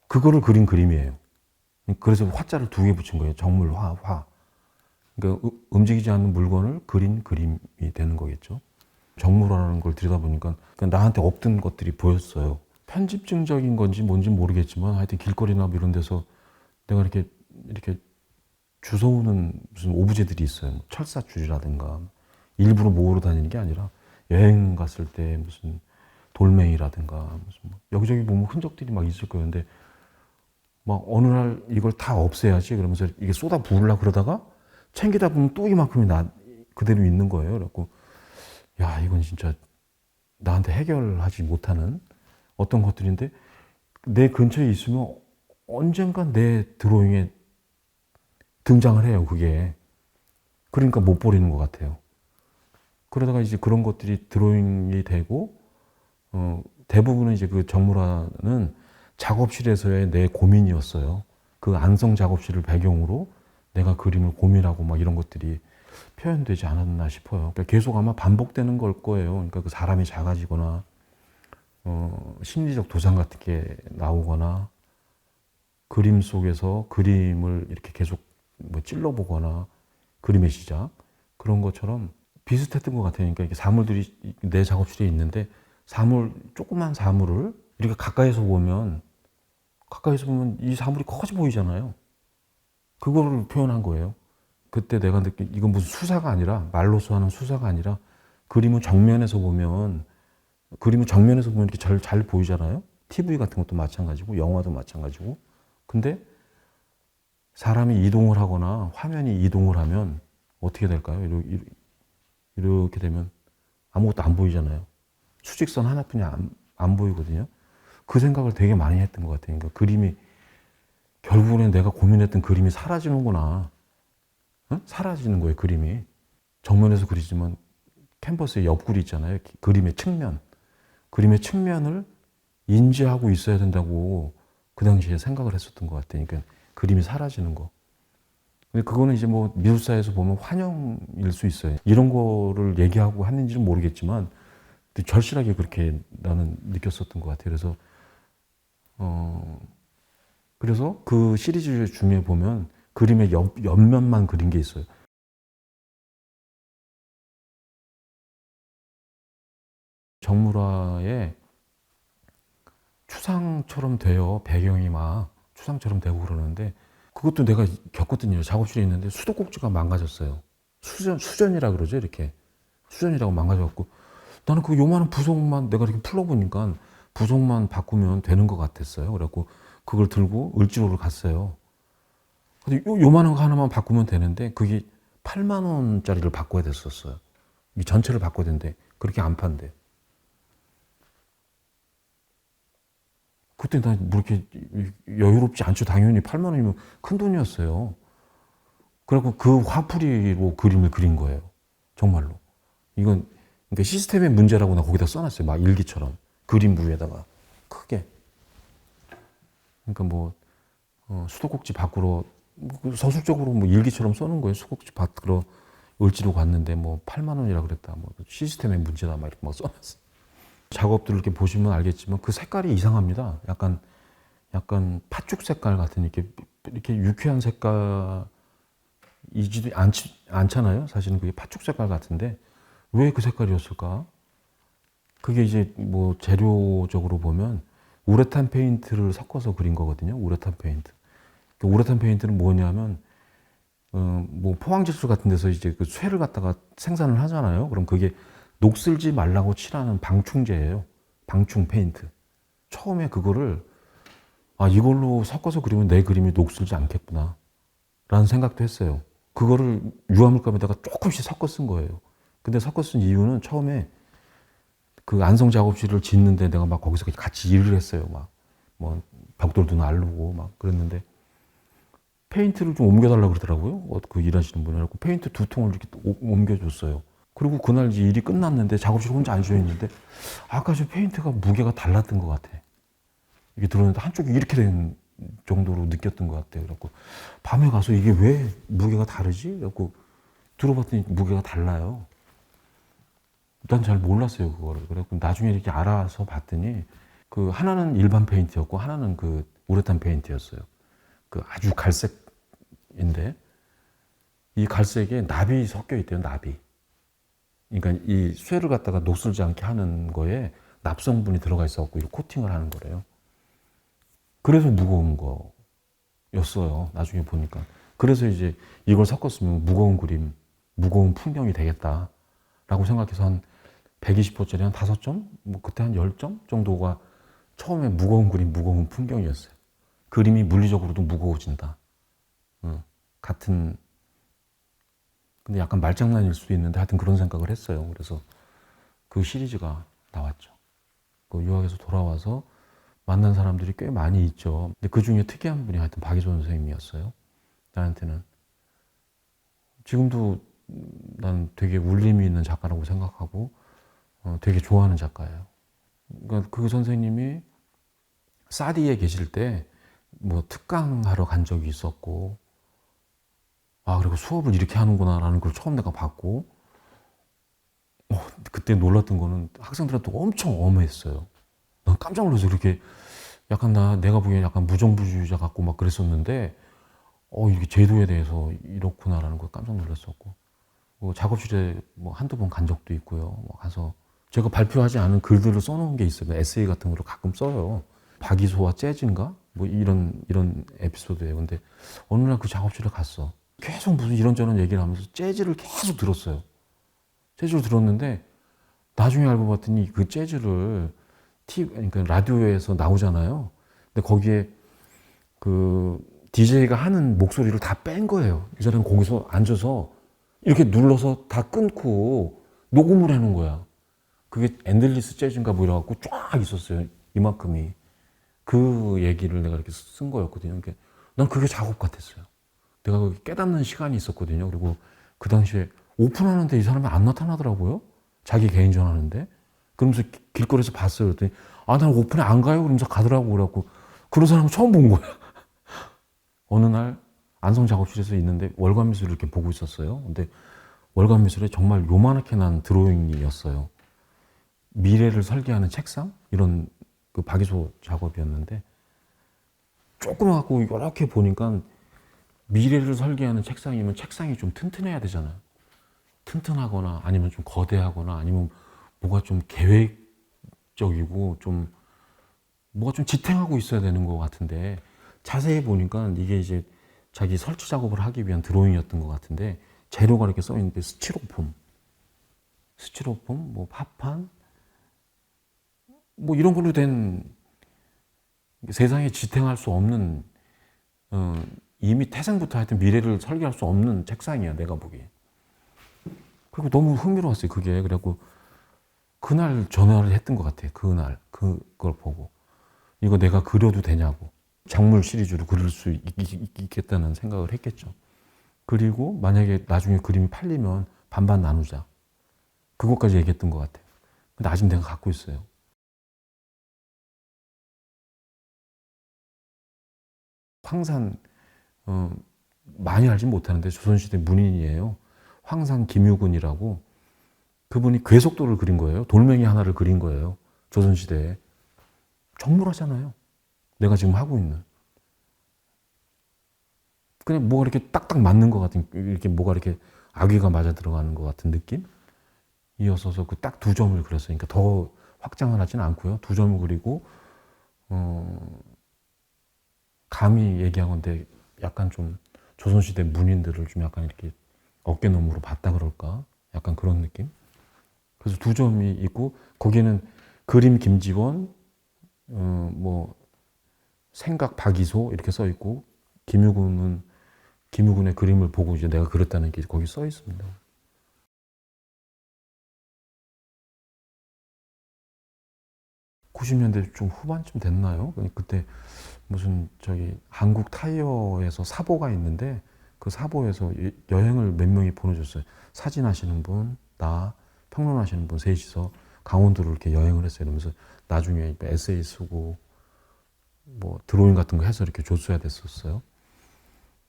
A: 그거를 그린 그림이에요. 그래서 화자를 두 개 붙인 거예요. 정물화, 화. 그러니까 움직이지 않는 물건을 그린 그림이 되는 거겠죠. 정물화라는 걸 들여다보니까 나한테 없던 것들이 보였어요. 편집증적인 건지 뭔지 모르겠지만 하여튼 길거리나 뭐 이런 데서 내가 이렇게 주워오는 무슨 오브제들이 있어요. 뭐 철사줄이라든가 일부러 모으러 다니는 게 아니라 여행 갔을 때 무슨 돌멩이라든가 무슨 뭐 여기저기 보면 흔적들이 막 있을 거예요. 근데 막 어느 날 이걸 다 없애야지 그러면서 이게 쏟아 부으려고 그러다가 챙기다 보면 또 이만큼이 그대로 있는 거예요. 그래갖고 야 이건 진짜 나한테 해결하지 못하는 어떤 것들인데 내 근처에 있으면 언젠간 내 드로잉에 등장을 해요, 그게. 그러니까 못 버리는 것 같아요. 그러다가 이제 그런 것들이 드로잉이 되고, 대부분은 이제 그 정물화는 작업실에서의 내 고민이었어요. 그 안성 작업실을 배경으로 내가 그림을 고민하고 막 이런 것들이 표현되지 않았나 싶어요. 그러니까 계속 아마 반복되는 걸 거예요. 그러니까 그 사람이 작아지거나, 심리적 도장 같은 게 나오거나, 그림 속에서 그림을 이렇게 계속 뭐 찔러보거나 그림의 시작 그런 것처럼 비슷했던 것 같아요. 그러니까 이렇게 사물들이 내 작업실에 있는데 조그만 사물을 이렇게 가까이서 보면 이 사물이 커져 보이잖아요. 그거를 표현한 거예요. 그때 내가 느낀 이건 무슨 수사가 아니라 말로써 하는 수사가 아니라 그림은 정면에서 보면 이렇게 잘 보이잖아요. TV 같은 것도 마찬가지고 영화도 마찬가지고. 근데 사람이 이동을 하거나 화면이 이동을 하면 어떻게 될까요? 이렇게 되면 아무것도 안 보이잖아요. 수직선 하나뿐이 안 보이거든요. 그 생각을 되게 많이 했던 것 같아요. 그러니까 그림이 결국에는 내가 고민했던 그림이 사라지는구나. 사라지는 거예요, 그림이. 정면에서 그리지만 캔버스의 옆구리 있잖아요. 그림의 측면을 인지하고 있어야 된다고 그 당시에 생각을 했었던 것 같아요. 그러니까 그림이 사라지는 거. 근데 그거는 이제 뭐 미술사에서 보면 환영일 수 있어요. 이런 거를 얘기하고 하는지는 모르겠지만 절실하게 그렇게 나는 느꼈었던 것 같아요. 그래서 그 시리즈 중에 보면 그림의 옆면만 그린 게 있어요. 정물화에 추상처럼 돼요. 배경이 막 추상처럼 되고 그러는데 그것도 내가 겪었거든요. 작업실에 있는데 수도꼭지가 망가졌어요. 수전이라 그러죠. 이렇게. 수전이라고 망가져갖고 나는 그 요만한 부속만 내가 이렇게 풀어보니까 부속만 바꾸면 되는 것 같았어요. 그래갖고 그걸 들고 을지로를 갔어요. 근데 요만한 거 하나만 바꾸면 되는데 그게 8만 원짜리를 바꿔야 됐었어요. 이 전체를 바꿔야 되는데 그렇게 안 판대. 그때 나 뭐 이렇게 여유롭지 않죠. 당연히 8만 원이면 큰 돈이었어요. 그래갖고 그 화풀이로 그림을 그린 거예요. 정말로. 이건 그러니까 시스템의 문제라고 나 거기다 써놨어요. 막 일기처럼. 그림 위에다가 크게. 그러니까 뭐 수도꼭지 밖으로 서술적으로 뭐 일기처럼 써놓은 거예요. 수도꼭지 밖으로 을지로 갔는데 뭐 8만 원이라 그랬다. 뭐 시스템의 문제다. 막 이렇게 막 써놨어. 작업들을 이렇게 보시면 알겠지만 그 색깔이 이상합니다. 약간 팥죽 색깔 같은 이렇게 유쾌한 색깔이지도 않잖아요. 사실은 그게 팥죽 색깔 같은데 왜 그 색깔이었을까? 그게 이제 뭐 재료적으로 보면 우레탄 페인트를 섞어서 그린 거거든요. 우레탄 페인트. 그 우레탄 페인트는 뭐냐면 뭐 포항제철 같은 데서 이제 그 쇠를 갖다가 생산을 하잖아요. 그럼 그게 녹슬지 말라고 칠하는 방충제예요. 방충 페인트. 처음에 그거를 이걸로 섞어서 그리면 내 그림이 녹슬지 않겠구나 라는 생각도 했어요. 그거를 유화물감에다가 조금씩 섞어 쓴 거예요. 근데 섞어 쓴 이유는 처음에 그 안성 작업실을 짓는데 내가 막 거기서 같이 일을 했어요. 막 뭐 벽돌도 날르고 막 그랬는데 페인트를 좀 옮겨달라고 그러더라고요. 그 일하시는 분이. 그래서 페인트 2통을 이렇게 옮겨줬어요. 그리고 그날 이제 일이 끝났는데 작업실 혼자 앉아 있는데 아까 저 페인트가 무게가 달랐던 것 같아. 이게 들었는데 한쪽이 이렇게 된 정도로 느꼈던 것 같아요. 그래갖고 밤에 가서 이게 왜 무게가 다르지? 그래갖고 들어봤더니 무게가 달라요. 난 잘 몰랐어요, 그거를. 그래갖고 나중에 이렇게 알아서 봤더니 그 하나는 일반 페인트였고 하나는 그 우레탄 페인트였어요. 그 아주 갈색인데 이 갈색에 납이 섞여 있대요, 납이. 그러니까 이 쇠를 갖다가 녹슬지 않게 하는 거에 납성분이 들어가 있어갖고 이 코팅을 하는 거래요. 그래서 무거운 거였어요. 나중에 보니까. 그래서 이제 이걸 섞었으면 무거운 그림, 무거운 풍경이 되겠다라고 생각해서 한 120호짜리 한 5점? 뭐 그때 한 10점 정도가 처음에 무거운 그림, 무거운 풍경이었어요. 그림이 물리적으로도 무거워진다. 같은, 근데 약간 말장난일 수도 있는데 하여튼 그런 생각을 했어요. 그래서 그 시리즈가 나왔죠. 그 유학에서 돌아와서 만난 사람들이 꽤 많이 있죠. 근데 그 중에 특이한 분이 하여튼 박이소 선생님이었어요. 나한테는. 지금도 난 되게 울림이 있는 작가라고 생각하고 되게 좋아하는 작가예요. 그러니까 그 선생님이 사디에 계실 때 뭐 특강하러 간 적이 있었고 그리고 수업을 이렇게 하는구나라는 걸 처음 내가 봤고 그때 놀랐던 거는 학생들한테 엄청 엄했어요. 난 깜짝 놀라서 그렇게 약간 내가 보기엔 약간 무정부주의자 같고 막 그랬었는데 이렇게 제도에 대해서 이렇구나라는 걸 깜짝 놀랐었고 작업실에 뭐 한두 번 간 적도 있고요. 뭐 가서 제가 발표하지 않은 글들을 써놓은 게 있어요. 에세이 같은 거를 가끔 써요. 박이소와 재즈인가? 뭐 이런 에피소드예요. 근데 어느 날 그 작업실에 갔어. 계속 무슨 이런저런 얘기를 하면서 재즈를 계속 들었어요. 재즈를 들었는데 나중에 알고 봤더니 그 재즈를 그러니까 라디오에서 나오잖아요. 근데 거기에 그 DJ가 하는 목소리를 다 뺀 거예요. 이 사람은 거기서 앉아서 이렇게 눌러서 다 끊고 녹음을 해놓은 거야. 그게 앤들리스 재즈인가 뭐 이래갖고 쫙 있었어요. 이만큼이. 그 얘기를 내가 이렇게 쓴 거였거든요. 그러니까 난 그게 작업 같았어요. 내가 깨닫는 시간이 있었거든요. 그리고 그 당시에 오픈하는데 이 사람이 안 나타나더라고요. 자기 개인전 하는데. 그러면서 길거리에서 봤어요. 그랬더니 난 오픈에 안 가요. 그러면서 가더라고. 그래갖고 그런 사람을 처음 본 거야. 어느 날 안성 작업실에서 있는데 월간미술을 이렇게 보고 있었어요. 근데 월간미술에 정말 요만하게 난 드로잉이었어요. 미래를 설계하는 책상? 이런 그 박이소 작업이었는데 조그맣고 이렇게 보니까 미래를 설계하는 책상이면 책상이 좀 튼튼해야 되잖아요. 튼튼하거나 아니면 좀 거대하거나 아니면 뭐가 좀 계획적이고 좀 뭐가 좀 지탱하고 있어야 되는 것 같은데 자세히 보니까 이게 이제 자기 설치 작업을 하기 위한 드로잉이었던 것 같은데 재료가 이렇게 써 있는데 스티로폼, 뭐 파판, 뭐 이런 걸로 된 세상에 지탱할 수 없는 이미 태생부터 하여튼 미래를 설계할 수 없는 책상이야, 내가 보기에. 그리고 너무 흥미로웠어요, 그게. 그래갖고 그날 전화를 했던 것 같아요. 그날 그걸 보고 이거 내가 그려도 되냐고. 작물 시리즈로 그릴 수 있겠다는 생각을 했겠죠. 그리고 만약에 나중에 그림이 팔리면 반반 나누자. 그것까지 얘기했던 것 같아요. 근데 아직 내가 갖고 있어요. 황산 많이 알지 못하는데 조선시대 문인이에요. 황산 김유근이라고. 그분이 괴속도를 그린 거예요. 돌멩이 하나를 그린 거예요. 조선시대에. 정물하잖아요. 내가 지금 하고 있는. 그냥 뭐가 이렇게 딱딱 맞는 것 같은, 이렇게 뭐가 이렇게 아귀가 맞아 들어가는 것 같은 느낌? 이었어서 그 딱 두 점을 그렸어요. 그러니까 더 확장을 하지는 않고요. 두 점을 그리고, 감히 얘기한 건데 약간 좀 조선시대 문인들을 좀 약간 이렇게 어깨너머로 봤다 그럴까? 약간 그런 느낌? 그래서 두 점이 있고, 거기는 그림 김지원, 뭐, 생각 박이소 이렇게 써 있고, 김유근의 그림을 보고 이제 내가 그렸다는 게 거기 써 있습니다. (90년대) 좀 후반쯤 됐나요? 그때 무슨 저기 한국 타이어에서 사보가 있는데 그 사보에서 여행을 몇 명이 보내줬어요. 사진 하시는 분, 나, 평론 하시는 분 셋이서 강원도를 이렇게 여행을 했어요. 그러면서 나중에 에세이 쓰고 뭐 드로잉 같은 거 해서 이렇게 줬어야 됐었어요.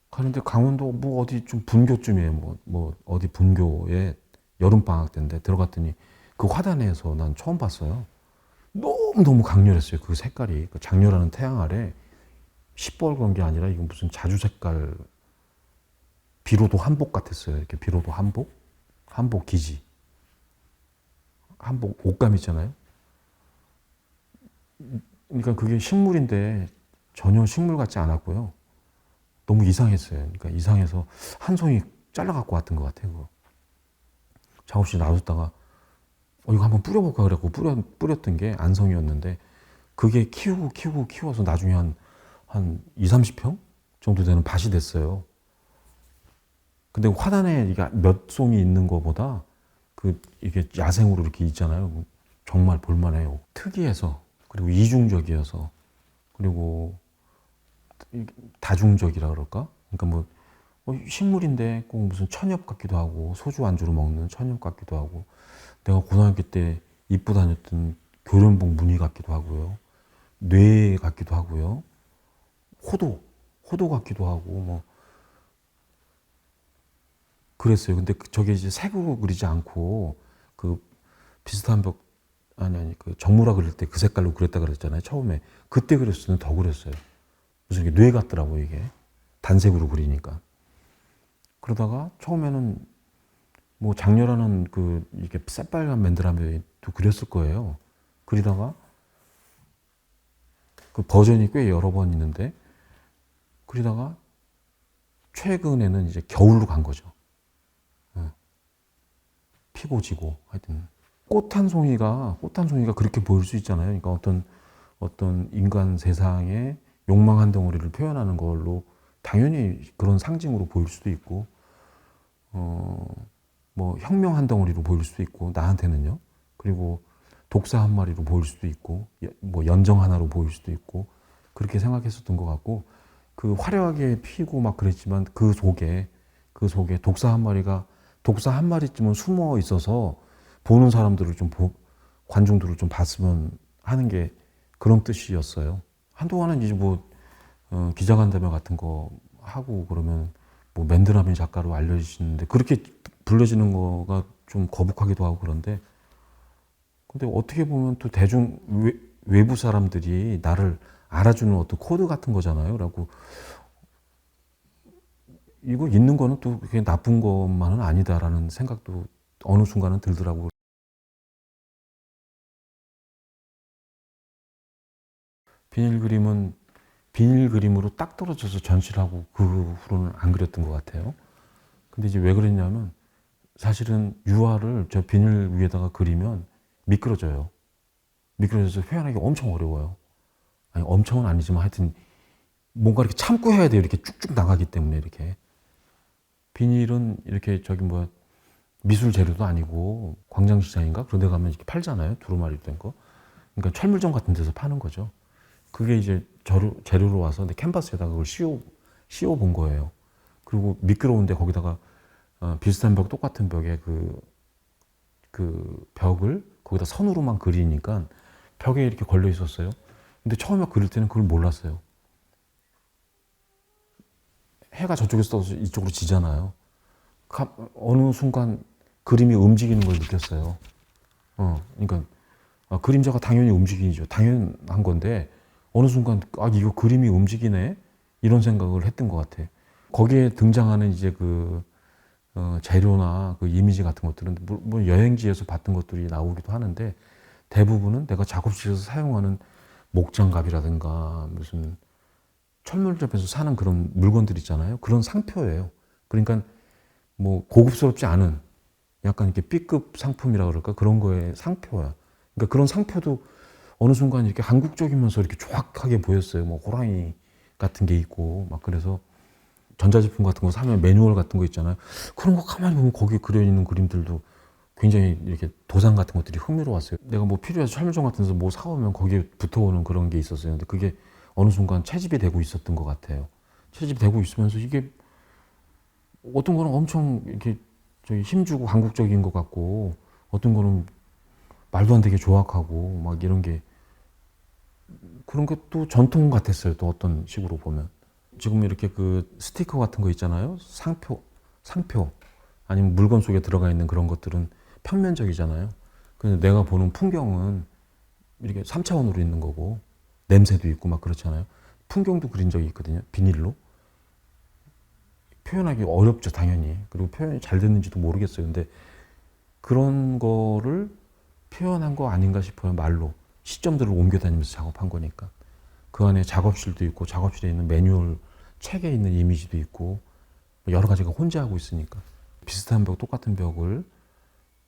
A: 그런데 강원도 뭐 어디 좀 분교쯤이에요. 뭐 어디 분교에 여름방학 때인데 들어갔더니 그 화단에서 난 처음 봤어요. 너무너무 강렬했어요. 그 색깔이. 그 장렬하는 태양 아래 시뻘건 게 아니라 이건 무슨 자주 색깔 비로도 한복 같았어요. 이렇게 비로도 한복? 한복 기지. 한복 옷감 있잖아요. 그러니까 그게 식물인데 전혀 식물 같지 않았고요. 너무 이상했어요. 그러니까 이상해서 한 송이 잘라갖고 왔던 것 같아요. 그거. 작업실 놔뒀다가 이거 한번 뿌려볼까 그래갖고 뿌렸던 게 안성이었는데 그게 키워서 나중에 한 2, 30평 정도 되는 밭이 됐어요. 근데 화단에 이게 몇 송이 있는 것보다 이게 야생으로 이렇게 있잖아요. 정말 볼만해요. 특이해서, 그리고 이중적이어서, 그리고 다중적이라 그럴까? 그러니까 뭐 식물인데 꼭 무슨 천엽 같기도 하고 소주 안주로 먹는 천엽 같기도 하고 내가 고등학교 때 입고 다녔던 교련복 무늬 같기도 하고요. 뇌 같기도 하고요. 호도 같기도 하고 뭐 그랬어요. 근데 저게 이제 색으로 그리지 않고 그 비슷한 그 정무라 그릴 때 그 색깔로 그렸다 그랬잖아요. 처음에 그때 그렸을 때는 더 그렸어요. 무슨 이게 뇌 같더라고 이게 단색으로 그리니까. 그러다가 처음에는 뭐 장렬하는 이게 새빨간 맨드라미도 그렸을 거예요. 그리다가 그 버전이 꽤 여러 번 있는데 그리다가 최근에는 이제 겨울로 간 거죠. 피고 지고 하여튼 꽃 한 송이가 그렇게 보일 수 있잖아요. 그러니까 어떤 인간 세상의 욕망 한 덩어리를 표현하는 걸로 당연히 그런 상징으로 보일 수도 있고 뭐 혁명 한 덩어리로 보일 수도 있고 나한테는요. 그리고 독사 한 마리로 보일 수도 있고 뭐 연정 하나로 보일 수도 있고 그렇게 생각했었던 것 같고 그 화려하게 피고 막 그랬지만 그 속에 독사 한 마리쯤은 숨어 있어서 보는 사람들을 관중들을 좀 봤으면 하는 게 그런 뜻이었어요. 한동안은 이제 뭐 기자간담회 같은 거 하고 그러면 뭐 맨드라미 작가로 알려지시는데 그렇게 불려지는 거가 좀 거북하기도 하고 그런데 근데 어떻게 보면 또 외부 사람들이 나를 알아주는 어떤 코드 같은 거잖아요. 라고 이거 있는 거는 또 그게 나쁜 것만은 아니다라는 생각도 어느 순간은 들더라고요. 비닐 그림으로 딱 떨어져서 전시를 하고 그 후로는 안 그렸던 것 같아요. 근데 이제 왜 그랬냐면 사실은 유화를 저 비닐 위에다가 그리면 미끄러져요. 미끄러져서 표현하기 엄청 어려워요. 아니, 엄청은 아니지만 하여튼 뭔가 이렇게 참고 해야 돼요. 이렇게 쭉쭉 나가기 때문에 이렇게. 비닐은 이렇게 저기 뭐야 미술 재료도 아니고 광장시장인가 그런 데 가면 이렇게 팔잖아요. 두루마리 된 거. 그러니까 철물점 같은 데서 파는 거죠. 그게 이제 재료로 와서 내 캔버스에다가 그걸 씌워 본 거예요. 그리고 미끄러운데 거기다가 비슷한 벽, 똑같은 벽에 그 벽을 거기다 선으로만 그리니까 벽에 이렇게 걸려 있었어요. 근데 처음에 그릴 때는 그걸 몰랐어요. 해가 저쪽에서 떠서 이쪽으로 지잖아요. 어느 순간 그림이 움직이는 걸 느꼈어요. 그러니까 그림자가 당연히 움직이죠. 당연한 건데 어느 순간 이거 그림이 움직이네 이런 생각을 했던 것 같아. 거기에 등장하는 이제 재료나 그 이미지 같은 것들은 뭐 여행지에서 봤던 것들이 나오기도 하는데 대부분은 내가 작업실에서 사용하는 목장갑이라든가 무슨 철물점에서 사는 그런 물건들 있잖아요. 그런 상표예요. 그러니까 뭐 고급스럽지 않은 약간 이렇게 B급 상품이라 그럴까 그런 거의 상표야. 그러니까 그런 상표도 어느 순간 이렇게 한국적이면서 이렇게 조악하게 보였어요. 뭐 호랑이 같은 게 있고 막 그래서 전자제품 같은 거 사면 매뉴얼 같은 거 있잖아요. 그런 거 가만히 보면 거기에 그려 있는 그림들도 굉장히 이렇게 도장 같은 것들이 흥미로웠어요. 내가 뭐 필요해서 철물점 같은 데서 뭐 사오면 거기에 붙어오는 그런 게 있었어요. 근데 그게 어느 순간 채집이 되고 있었던 것 같아요. 채집이 되고 있으면서 이게 어떤 거는 엄청 이렇게 저기 힘주고 한국적인 것 같고 어떤 거는 말도 안 되게 조악하고 막 이런 게 그런 것도 전통 같았어요. 또 어떤 식으로 보면 지금 이렇게 그 스티커 같은 거 있잖아요. 상표 아니면 물건 속에 들어가 있는 그런 것들은 평면적이잖아요. 근데 내가 보는 풍경은 이렇게 3차원으로 있는 거고 냄새도 있고 막 그렇잖아요. 풍경도 그린 적이 있거든요. 비닐로. 표현하기 어렵죠, 당연히. 그리고 표현이 잘 됐는지도 모르겠어요. 근데 그런 거를 표현한 거 아닌가 싶어요, 말로. 시점들을 옮겨 다니면서 작업한 거니까. 그 안에 작업실도 있고, 작업실에 있는 매뉴얼, 책에 있는 이미지도 있고, 여러 가지가 혼재하고 있으니까. 비슷한 벽, 똑같은 벽을,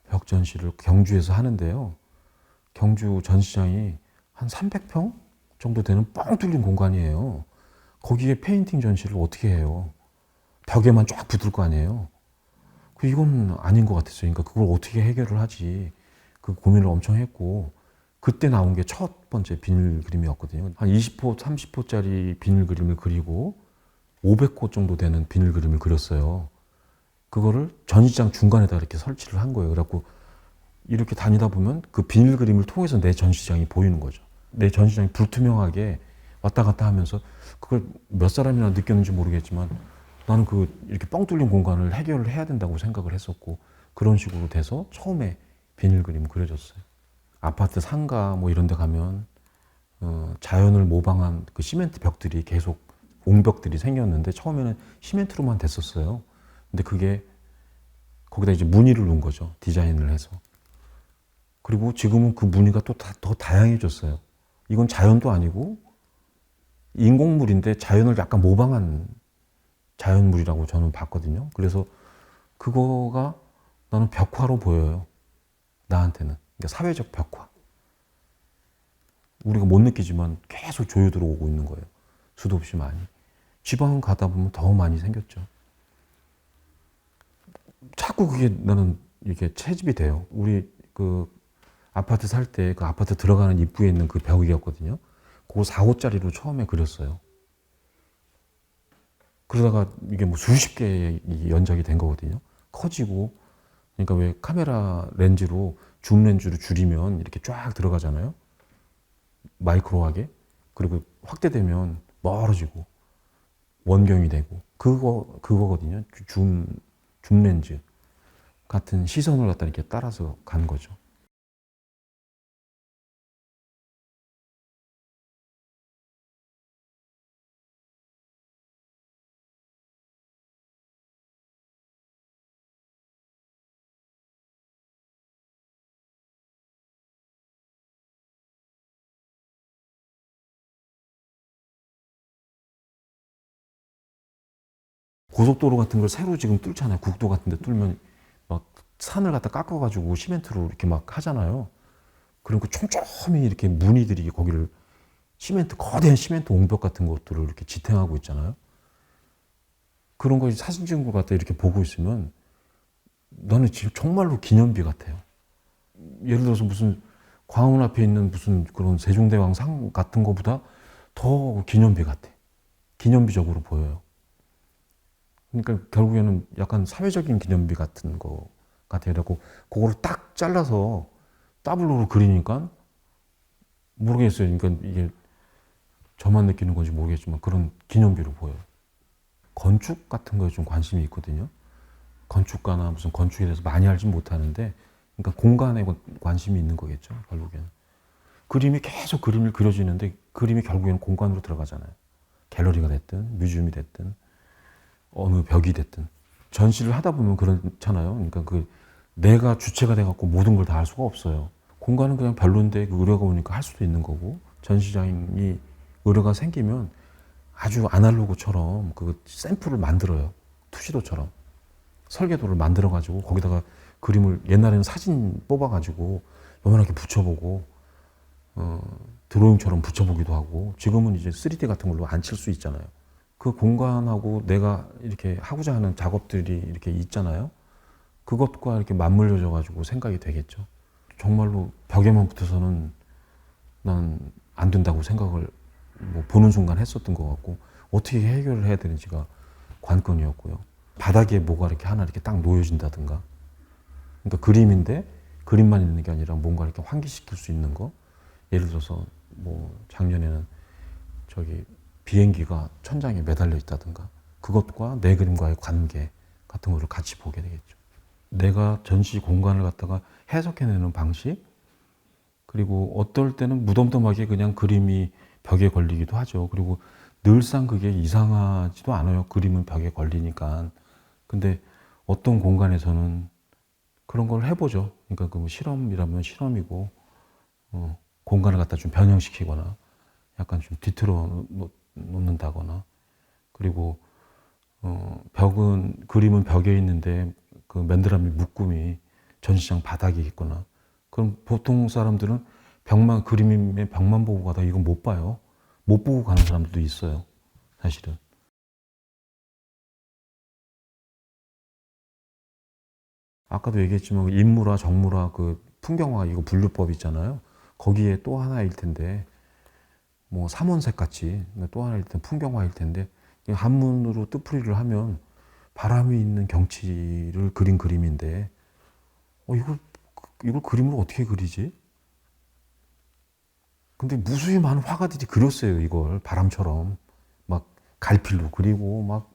A: 벽 전시를 경주에서 하는데요. 경주 전시장이 한 300평 정도 되는 뻥 뚫린 공간이에요. 거기에 페인팅 전시를 어떻게 해요? 벽에만 쫙 붙을 거 아니에요. 이건 아닌 것 같았어요. 그러니까 그걸 어떻게 해결을 하지. 그 고민을 엄청 했고, 그때 나온 게 첫 번째 비닐 그림이었거든요. 한 20호, 30호짜리 비닐 그림을 그리고 500호 정도 되는 비닐 그림을 그렸어요. 그거를 전시장 중간에다 이렇게 설치를 한 거예요. 그래갖고 이렇게 다니다 보면 그 비닐 그림을 통해서 내 전시장이 보이는 거죠. 내 전시장이 불투명하게 왔다 갔다 하면서 그걸 몇 사람이나 느꼈는지 모르겠지만 나는 이렇게 뻥 뚫린 공간을 해결을 해야 된다고 생각을 했었고 그런 식으로 돼서 처음에 비닐 그림 그려졌어요. 아파트 상가 뭐 이런 데 가면 자연을 모방한 그 시멘트 벽들이 계속 옹벽들이 생겼는데 처음에는 시멘트로만 됐었어요. 근데 그게 거기다 이제 무늬를 넣은 거죠. 디자인을 해서. 그리고 지금은 그 무늬가 또 더 다양해졌어요. 이건 자연도 아니고 인공물인데 자연을 약간 모방한 자연물이라고 저는 봤거든요. 그래서 그거가 나는 벽화로 보여요. 나한테는. 그러니까 사회적 벽화. 우리가 못 느끼지만 계속 조여 들어오고 있는 거예요. 수도 없이 많이. 지방 가다 보면 더 많이 생겼죠. 자꾸 그게 나는 이렇게 채집이 돼요. 우리 그 아파트 살 때 그 아파트 들어가는 입구에 있는 그 벽이었거든요. 그거 4호짜리로 처음에 그렸어요. 그러다가 이게 뭐 수십 개의 연작이 된 거거든요. 커지고. 그러니까 왜 카메라 렌즈로 줌 렌즈로 줄이면 이렇게 쫙 들어가잖아요. 마이크로하게. 그리고 확대되면 멀어지고 원경이 되고 그거거든요. 줌 렌즈 같은 시선을 갖다 이렇게 따라서 간 거죠. 고속도로 같은 걸 새로 지금 뚫잖아요. 국도 같은 데 뚫면 막 산을 갖다 깎아가지고 시멘트로 이렇게 막 하잖아요. 그리고 촘촘히 이렇게 무늬들이 거기를 거대한 시멘트 옹벽 같은 것들을 이렇게 지탱하고 있잖아요. 그런 거 사진 찍은 것 같다 이렇게 보고 있으면 나는 지금 정말로 기념비 같아요. 예를 들어서 무슨 광화문 앞에 있는 무슨 그런 세종대왕 상 같은 거보다 더 기념비 같아. 기념비적으로 보여요. 그러니까 결국에는 약간 사회적인 기념비 같은 거 같아요. 그래고 그거를 딱 잘라서 더블로로 그리니까 모르겠어요. 그러니까 이게 저만 느끼는 건지 모르겠지만 그런 기념비로 보여요. 건축 같은 거에 좀 관심이 있거든요. 건축가나 무슨 건축에 대해서 많이 알진 못하는데, 그러니까 공간에 관심이 있는 거겠죠, 결국에는. 그림이 계속 그림을 그려지는데 그림이 결국에는 공간으로 들어가잖아요. 갤러리가 됐든 뮤지엄이 됐든 어느 벽이 됐든. 전시를 하다 보면 그렇잖아요. 그러니까 내가 주체가 돼갖고 모든 걸 다 할 수가 없어요. 공간은 그냥 별론데 그 의뢰가 오니까 할 수도 있는 거고, 전시장이 의뢰가 생기면 아주 아날로그처럼 그 샘플을 만들어요. 투시도처럼. 설계도를 만들어가지고 거기다가 그림을 옛날에는 사진 뽑아가지고 요만하게 붙여보고 드로잉처럼 붙여보기도 하고, 지금은 이제 3D 같은 걸로 안 칠 수 있잖아요. 그 공간하고 내가 이렇게 하고자 하는 작업들이 이렇게 있잖아요. 그것과 이렇게 맞물려져 가지고 생각이 되겠죠. 정말로 벽에만 붙어서는 난 안 된다고 생각을 뭐 보는 순간 했었던 것 같고, 어떻게 해결을 해야 되는지가 관건이었고요. 바닥에 뭐가 이렇게 하나 이렇게 딱 놓여진다든가. 그러니까 그림인데 그림만 있는 게 아니라 뭔가 이렇게 환기시킬 수 있는 거. 예를 들어서 뭐 작년에는 저기 비행기가 천장에 매달려 있다든가, 그것과 내 그림과의 관계 같은 거를 같이 보게 되겠죠. 내가 전시 공간을 갖다가 해석해내는 방식, 그리고 어떨 때는 무덤덤하게 그냥 그림이 벽에 걸리기도 하죠. 그리고 늘상 그게 이상하지도 않아요. 그림은 벽에 걸리니까. 근데 어떤 공간에서는 그런 걸 해보죠. 그러니까 그 뭐 실험이라면 실험이고, 공간을 갖다 좀 변형시키거나 약간 좀 뒤틀어 놓는다거나, 그리고 그림은 벽에 있는데 그 맨드라미 묶음이 전시장 바닥에 있거나, 그럼 보통 사람들은 그림의 벽만 보고 가다 이건 못 봐요. 못 보고 가는 사람들도 있어요, 사실은. 아까도 얘기했지만 인물화, 정물화, 그 풍경화 이거 분류법 있잖아요. 거기에 또 하나일 텐데, 뭐 삼원색 같이 또 하나일 텐데 풍경화일 텐데, 한문으로 뜻풀이를 하면 바람이 있는 경치를 그린 그림인데, 이걸 그림으로 어떻게 그리지? 근데 무수히 많은 화가들이 그렸어요, 이걸. 바람처럼. 막 갈필로 그리고, 막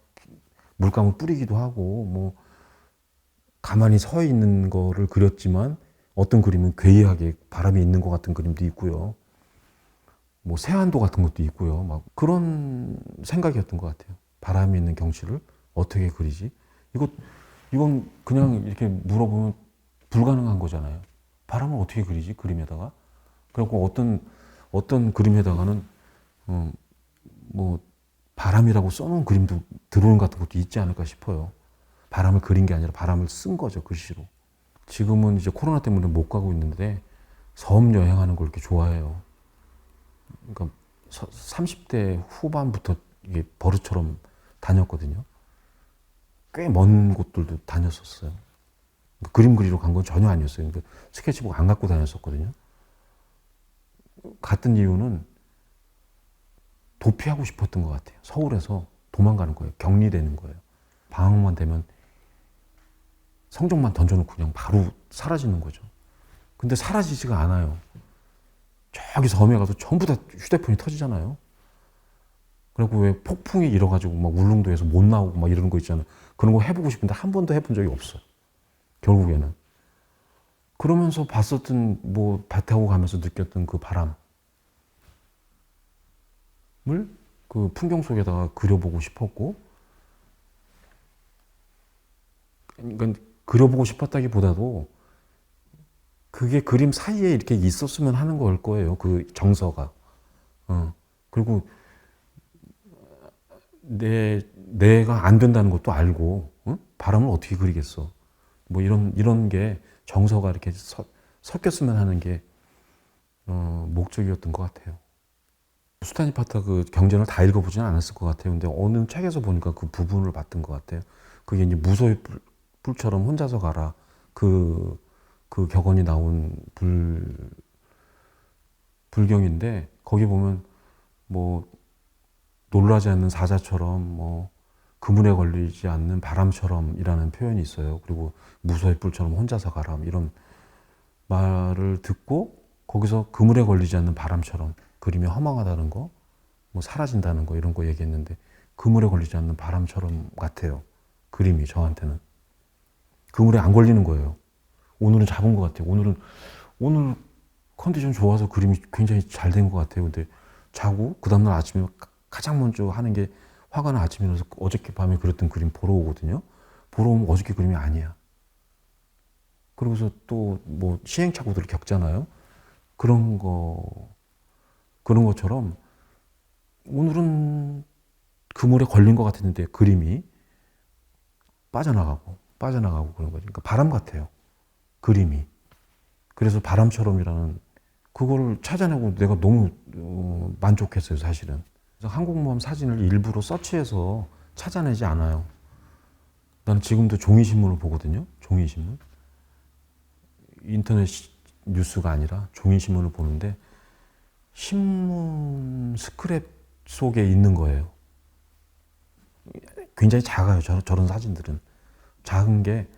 A: 물감을 뿌리기도 하고, 뭐, 가만히 서 있는 거를 그렸지만, 어떤 그림은 괴이하게 바람이 있는 것 같은 그림도 있고요. 뭐, 새한도 같은 것도 있고요. 막 그런 생각이었던 것 같아요. 바람이 있는 경치를 어떻게 그리지? 이건 그냥 이렇게 물어보면 불가능한 거잖아요. 바람을 어떻게 그리지? 그림에다가. 그리고 어떤 그림에다가는 뭐 바람이라고 써놓은 그림도 드로잉 같은 것도 있지 않을까 싶어요. 바람을 그린 게 아니라 바람을 쓴 거죠, 글씨로. 지금은 이제 코로나 때문에 못 가고 있는데 섬 여행하는 걸 이렇게 좋아해요. 그러니까 30대 후반부터 이게 버릇처럼 다녔거든요. 꽤 먼 곳들도 다녔었어요. 그림 그리러 간 건 전혀 아니었어요. 그러니까 스케치북 안 갖고 다녔었거든요. 갔던 이유는 도피하고 싶었던 것 같아요. 서울에서 도망가는 거예요. 격리되는 거예요. 방학만 되면 성적만 던져놓고 그냥 바로 사라지는 거죠. 근데 사라지지가 않아요. 저기 섬에 가서 전부 다 휴대폰이 터지잖아요. 그리고 왜 폭풍이 일어가지고 막 울릉도에서 못 나오고 막 이러는 거 있잖아요. 그런 거 해보고 싶은데 한 번도 해본 적이 없어요. 결국에는. 그러면서 봤었던 뭐 배 타고 가면서 느꼈던 그 바람을 그 풍경 속에다가 그려보고 싶었고, 그러니까 그려보고 싶었다기보다도 그게 그림 사이에 이렇게 있었으면 하는 걸 거예요. 그 정서가. 그리고 내가 안 된다는 것도 알고, 바람을 어떻게 그리겠어. 뭐 이런 게 정서가 이렇게 섞였으면 하는 게 목적이었던 것 같아요. 수타니파타 그 경전을 다 읽어보지는 않았을 것 같아요. 근데 어느 책에서 보니까 그 부분을 봤던 것 같아요. 그게 이제 무소의 뿔처럼 혼자서 가라. 그 격언이 나온 불경인데, 거기 보면 뭐 놀라지 않는 사자처럼, 뭐 그물에 걸리지 않는 바람처럼이라는 표현이 있어요. 그리고 무소의 뿔처럼 혼자서 가라, 이런 말을 듣고 거기서 그물에 걸리지 않는 바람처럼, 그림이 허망하다는 거, 뭐 사라진다는 거, 이런 거 얘기했는데 그물에 걸리지 않는 바람처럼 같아요. 그림이 저한테는 그물에 안 걸리는 거예요. 오늘은 잡은 것 같아요. 오늘 컨디션 좋아서 그림이 굉장히 잘 된 것 같아요. 근데 자고 그 다음날 아침에 가장 먼저 하는 게 화가 나 아침에 일어나서 어저께 밤에 그렸던 그림 보러 오거든요. 보러 오면 어저께 그림이 아니야. 그러고서 또 뭐 시행착오들을 겪잖아요. 그런 것처럼 오늘은 그물에 걸린 것 같았는데 그림이 빠져나가고 그런 거죠. 그러니까 바람 같아요. 그림이. 그래서 바람처럼이라는 그거를 찾아내고 내가 너무 만족했어요, 사실은. 그래서 한국모함 사진을 일부러 서치해서 찾아내지 않아요. 나는 지금도 종이신문을 보거든요. 종이신문. 인터넷 뉴스가 아니라 종이신문을 보는데 신문 스크랩 속에 있는 거예요. 굉장히 작아요. 저런 사진들은. 작은 게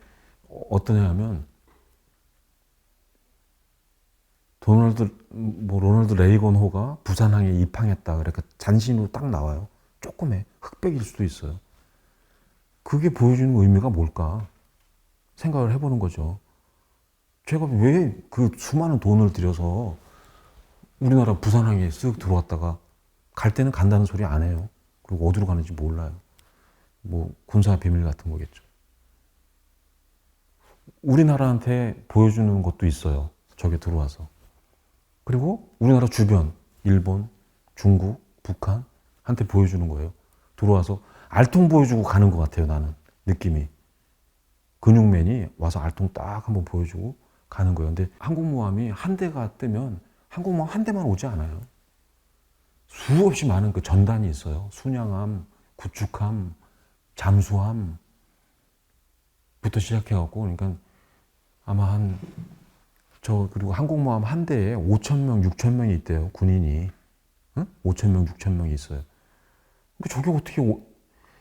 A: 어떠냐면 로널드 레이건호가 부산항에 입항했다. 그러니까 잔신으로 딱 나와요. 조금의 흑백일 수도 있어요. 그게 보여주는 의미가 뭘까 생각을 해보는 거죠. 제가 왜 그 수많은 돈을 들여서 우리나라 부산항에 쓱 들어왔다가 갈 때는 간다는 소리 안 해요. 그리고 어디로 가는지 몰라요. 뭐 군사 비밀 같은 거겠죠. 우리나라한테 보여주는 것도 있어요. 저게 들어와서. 그리고 우리나라 주변, 일본, 중국, 북한한테 보여주는 거예요. 들어와서 알통 보여주고 가는 것 같아요, 나는. 느낌이. 근육맨이 와서 알통 딱 한번 보여주고 가는 거예요. 근데 항공모함이 한 대가 뜨면 항공모함 한 대만 오지 않아요. 수없이 많은 그 전단이 있어요. 순양함, 구축함, 잠수함부터 시작해갖고, 그러니까 아마 그리고 항공모함 한 대에 5,000명, 6,000명이 있대요, 군인이. 응? 5,000명, 6,000명이 있어요. 저게 어떻게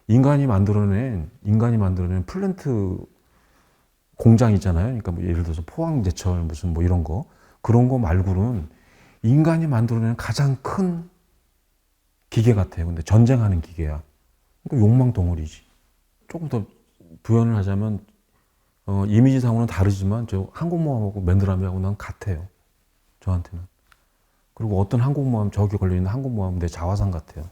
A: 인간이 만들어낸 플랜트 공장 있잖아요. 그러니까 뭐 예를 들어서 포항제철 무슨 뭐 이런 거. 그런 거 말고는 인간이 만들어낸 가장 큰 기계 같아요. 근데 전쟁하는 기계야. 그러니까 욕망 덩어리지. 조금 더 부연을 하자면 이미지상으로는 다르지만 저 항공모함하고 맨드라미하고 난 같아요. 저한테는. 그리고 어떤 항공모함, 저기 걸려있는 항공모함 내 자화상 같아요.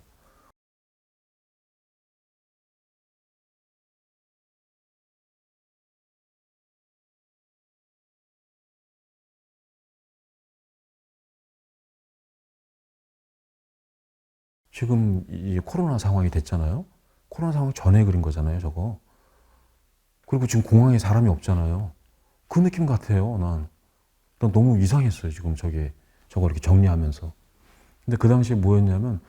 A: 지금 이 코로나 상황이 됐잖아요. 코로나 상황 전에 그린 거잖아요, 저거. 그리고 지금 공항에 사람이 없잖아요. 그 느낌 같아요, 난 너무 이상했어요, 지금 저거 이렇게 정리하면서. 근데 그 당시에 뭐였냐면,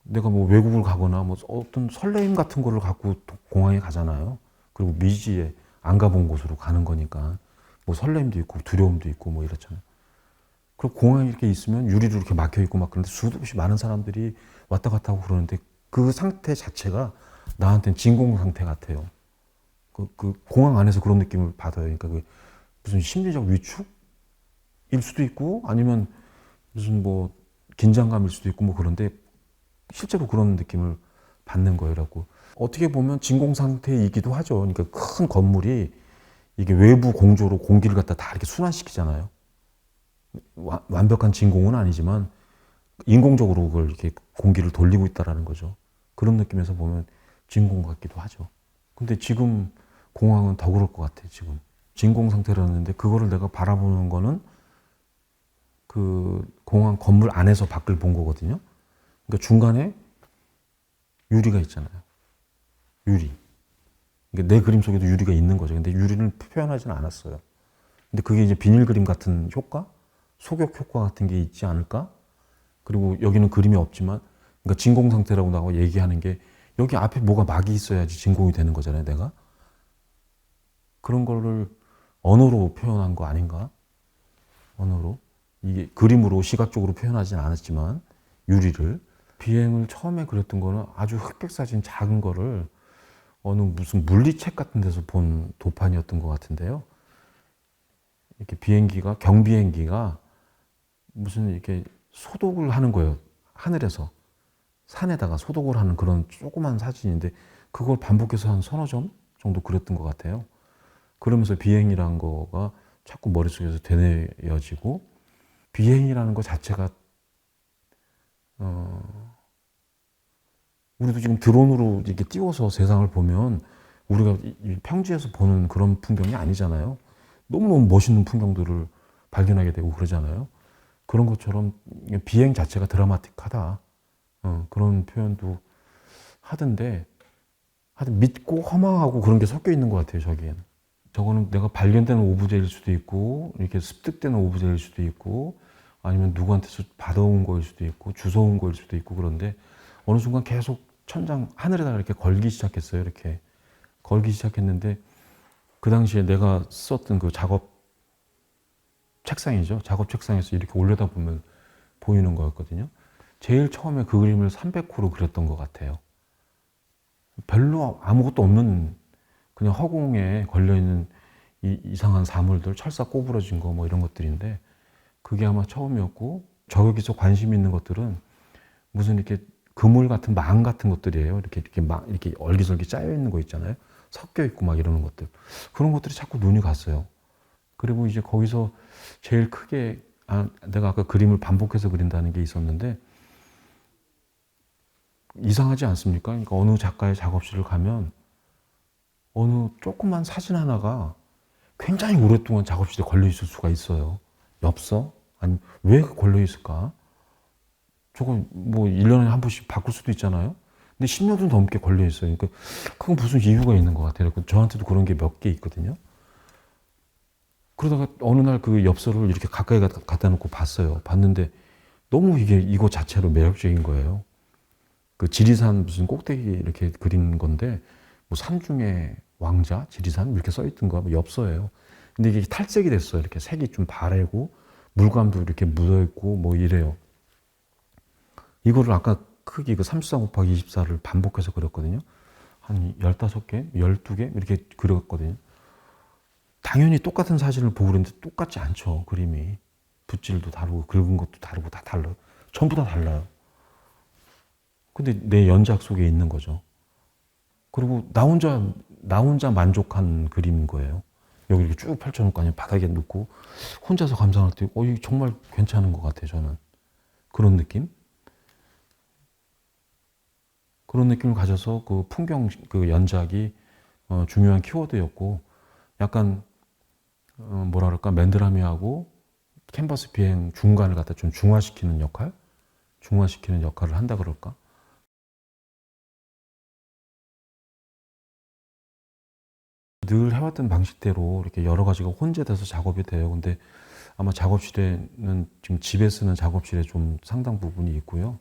A: 내가 뭐 외국을 가거나 뭐 어떤 설레임 같은 거를 갖고 공항에 가잖아요. 그리고 미지에 안 가본 곳으로 가는 거니까. 뭐 설렘도 있고 두려움도 있고 뭐 이렇잖아요. 그리고 공항에 이렇게 있으면 유리로 이렇게 막혀 있고 막 그런데 수도 없이 많은 사람들이 왔다 갔다 하고 그러는데 그 상태 자체가 나한테는 진공 상태 같아요. 그 공항 안에서 그런 느낌을 받아요. 그러니까 그 무슨 심리적 위축일 수도 있고 아니면 무슨 뭐 긴장감일 수도 있고 뭐 그런데 실제로 그런 느낌을 받는 거예요라고. 어떻게 보면 진공 상태이기도 하죠. 그러니까 큰 건물이 이게 외부 공조로 공기를 갖다 다 이렇게 순환시키잖아요. 완벽한 진공은 아니지만 인공적으로 그걸 이렇게 공기를 돌리고 있다라는 거죠. 그런 느낌에서 보면 진공 같기도 하죠. 근데 지금 공항은 더 그럴 것 같아, 지금. 진공 상태라는데 그거를 내가 바라보는 거는 그 공항 건물 안에서 밖을 본 거거든요. 그러니까 중간에 유리가 있잖아요. 유리. 그러니까 내 그림 속에도 유리가 있는 거죠. 근데 유리를 표현하지는 않았어요. 근데 그게 이제 비닐 그림 같은 효과? 소격 효과 같은 게 있지 않을까? 그리고 여기는 그림이 없지만, 그러니까 진공 상태라고 나고 얘기하는 게 여기 앞에 뭐가 막이 있어야지 진공이 되는 거잖아요, 내가. 그런 거를 언어로 표현한 거 아닌가? 언어로. 이게 그림으로 시각적으로 표현하진 않았지만 유리를. 비행을 처음에 그렸던 거는 아주 흑백 사진 작은 거를 어느 무슨 물리책 같은 데서 본 도판이었던 것 같은데요. 이렇게 비행기가, 경비행기가 무슨 이렇게 소독을 하는 거예요. 하늘에서. 산에다가 소독을 하는 그런 조그만 사진인데 그걸 반복해서 한 서너 점 정도 그렸던 것 같아요. 그러면서 비행이라는 거가 자꾸 머릿속에서 되뇌여지고, 비행이라는 것 자체가 우리도 지금 드론으로 이렇게 띄워서 세상을 보면 우리가 평지에서 보는 그런 풍경이 아니잖아요. 너무너무 멋있는 풍경들을 발견하게 되고 그러잖아요. 그런 것처럼 비행 자체가 드라마틱하다. 그런 표현도 하던데, 하여튼 믿고 허망하고 그런 게 섞여 있는 것 같아요, 저기에는. 저거는 내가 발견되는 오브제일 수도 있고, 이렇게 습득되는 오브제일 수도 있고, 아니면 누구한테서 받아온 거일 수도 있고, 주워온 거일 수도 있고, 그런데 어느 순간 계속 천장, 하늘에다가 이렇게 걸기 시작했어요. 이렇게 걸기 시작했는데, 그 당시에 내가 썼던 그 작업 책상이죠. 작업 책상에서 이렇게 올려다보면 보이는 거였거든요. 제일 처음에 그 그림을 300호로 그렸던 것 같아요. 별로 아무것도 없는 그냥 허공에 걸려있는 이상한 사물들, 철사 꼬부러진 거 뭐 이런 것들인데, 그게 아마 처음이었고, 저기서 관심 있는 것들은 무슨 이렇게 그물 같은 망 같은 것들이에요. 이렇게 얼기설기 짜여 있는 거 있잖아요. 섞여 있고 막 이러는 것들. 그런 것들이 자꾸 눈이 갔어요. 그리고 이제 거기서 제일 크게, 내가 아까 그림을 반복해서 그린다는 게 있었는데, 이상하지 않습니까? 그러니까 어느 작가의 작업실을 가면 어느 조그만 사진 하나가 굉장히 오랫동안 작업실에 걸려 있을 수가 있어요. 엽서? 아니, 왜 걸려 있을까? 저거 뭐 1년에 한 번씩 바꿀 수도 있잖아요. 근데 10년도 넘게 걸려 있어요. 그러니까 그건 무슨 이유가 있는 것 같아요. 저한테도 그런 게 몇 개 있거든요. 그러다가 어느 날 그 엽서를 이렇게 가까이 갖다 놓고 봤어요. 봤는데 너무 이거 자체로 매력적인 거예요. 그 지리산 무슨 꼭대기 이렇게 그린 건데, 뭐 산중의 왕자, 지리산 이렇게 써 있던 거 엽서예요. 근데 이게 탈색이 됐어요. 이렇게 색이 좀 바래고 물감도 이렇게 묻어 있고 뭐 이래요. 이거를 아까 크기 그 34 곱하기 24를 반복해서 그렸거든요. 한 15개, 12개 이렇게 그렸거든요. 당연히 똑같은 사진을 보고 그랬는데 똑같지 않죠, 그림이. 붓질도 다르고 긁은 것도 다르고 다 달라요. 전부 다 달라요. 근데 내 연작 속에 있는 거죠. 그리고 나 혼자 만족한 그림인 거예요. 여기 이렇게 쭉 펼쳐놓고 아니면 바닥에 놓고 혼자서 감상할 때, 이게 정말 괜찮은 것 같아요, 저는. 그런 느낌? 그런 느낌을 가져서 그 풍경, 그 연작이 중요한 키워드였고, 약간, 뭐라 그럴까, 맨드라미하고 캔버스 비행 중간을 갖다 좀 중화시키는 역할을 한다 그럴까? 늘 해왔던 방식대로 이렇게 여러 가지가 혼재돼서 작업이 돼요. 근데 아마 작업실에는 지금 집에 쓰는 작업실에 좀 상당 부분이 있고요.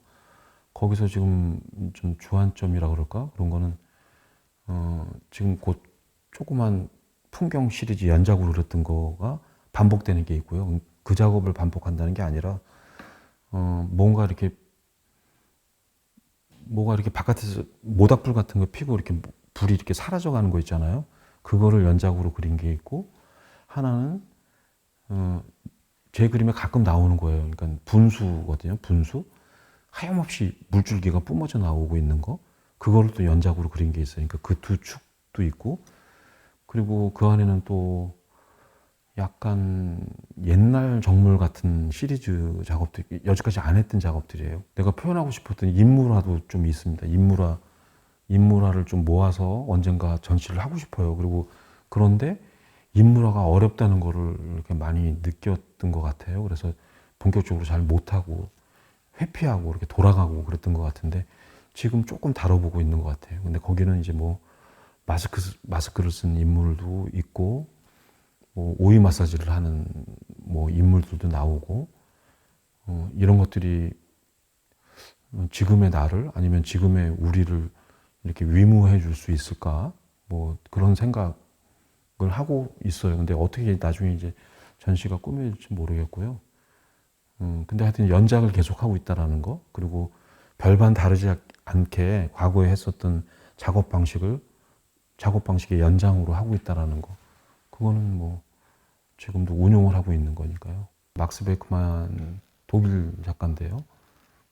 A: 거기서 지금 좀 주안점이라 그럴까? 그런 거는, 지금 곧 조그만 풍경 시리즈 연작으로 그렸던 거가 반복되는 게 있고요. 그 작업을 반복한다는 게 아니라, 뭐가 이렇게 바깥에서 모닥불 같은 거 피고 이렇게 불이 이렇게 사라져 가는 거 있잖아요. 그거를 연작으로 그린 게 있고, 하나는, 제 그림에 가끔 나오는 거예요. 그러니까 분수거든요. 분수. 하염없이 물줄기가 뿜어져 나오고 있는 거. 그거를 또 연작으로 그린 게 있어요. 그러니까 그 두 축도 있고, 그리고 그 안에는 또 약간 옛날 정물 같은 시리즈 작업들, 여지까지 안 했던 작업들이에요. 내가 표현하고 싶었던 인물화도 좀 있습니다. 인물화를 좀 모아서 언젠가 전시를 하고 싶어요. 그리고 그런데 인물화가 어렵다는 거를 이렇게 많이 느꼈던 것 같아요. 그래서 본격적으로 잘 못하고 회피하고 이렇게 돌아가고 그랬던 것 같은데, 지금 조금 다뤄보고 있는 것 같아요. 근데 거기는 이제 뭐 마스크를 쓴 인물도 있고, 뭐 오이 마사지를 하는 뭐 인물들도 나오고 이런 것들이 지금의 나를 아니면 지금의 우리를 이렇게 위무해 줄 수 있을까? 뭐 그런 생각을 하고 있어요. 근데 어떻게 나중에 이제 전시가 꾸며질지 모르겠고요. 근데 하여튼 연작을 계속하고 있다라는 거, 그리고 별반 다르지 않게 과거에 했었던 작업 방식의 연장으로 하고 있다라는 거, 그거는 뭐 지금도 운용을 하고 있는 거니까요. 막스 베크만 독일 작가인데요.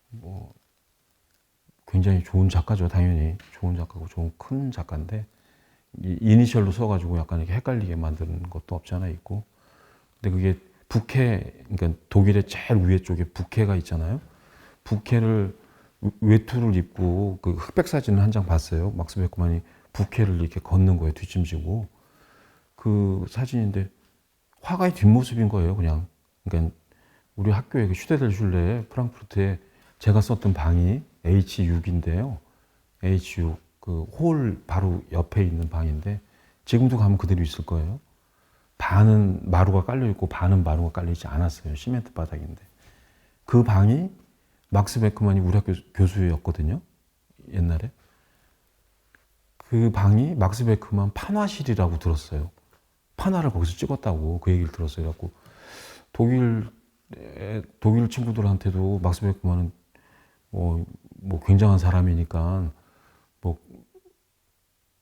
A: 뭐 굉장히 좋은 작가죠, 당연히. 좋은 작가고 좋은 큰 작가인데, 이니셜로 써가지고 약간 이렇게 헷갈리게 만드는 것도 없지 않아 있고. 근데 그게 북해, 그러니까 독일의 제일 위에 쪽에 북해가 있잖아요. 북해를 외투를 입고 그 흑백 사진을 한 장 봤어요. 막스 베크만이 북해를 이렇게 걷는 거예요, 뒷짐지고. 그 사진인데 화가의 뒷모습인 거예요, 그냥. 그러니까 우리 학교에 그 슈테델 슐레 프랑크푸르트에 제가 썼던 방이 H6인데요. H6 그 홀 바로 옆에 있는 방인데 지금도 가면 그대로 있을 거예요. 반은 마루가 깔려 있고 반은 마루가 깔려 있지 않았어요. 시멘트 바닥인데. 그 방이 막스 베크만이 우리 학교 교수였거든요. 옛날에. 그 방이 막스 베크만 판화실이라고 들었어요. 판화를 거기서 찍었다고 그 얘기를 들었어요. 그래갖고 독일 친구들한테도 막스 베크만은 뭐 굉장한 사람이니까 뭐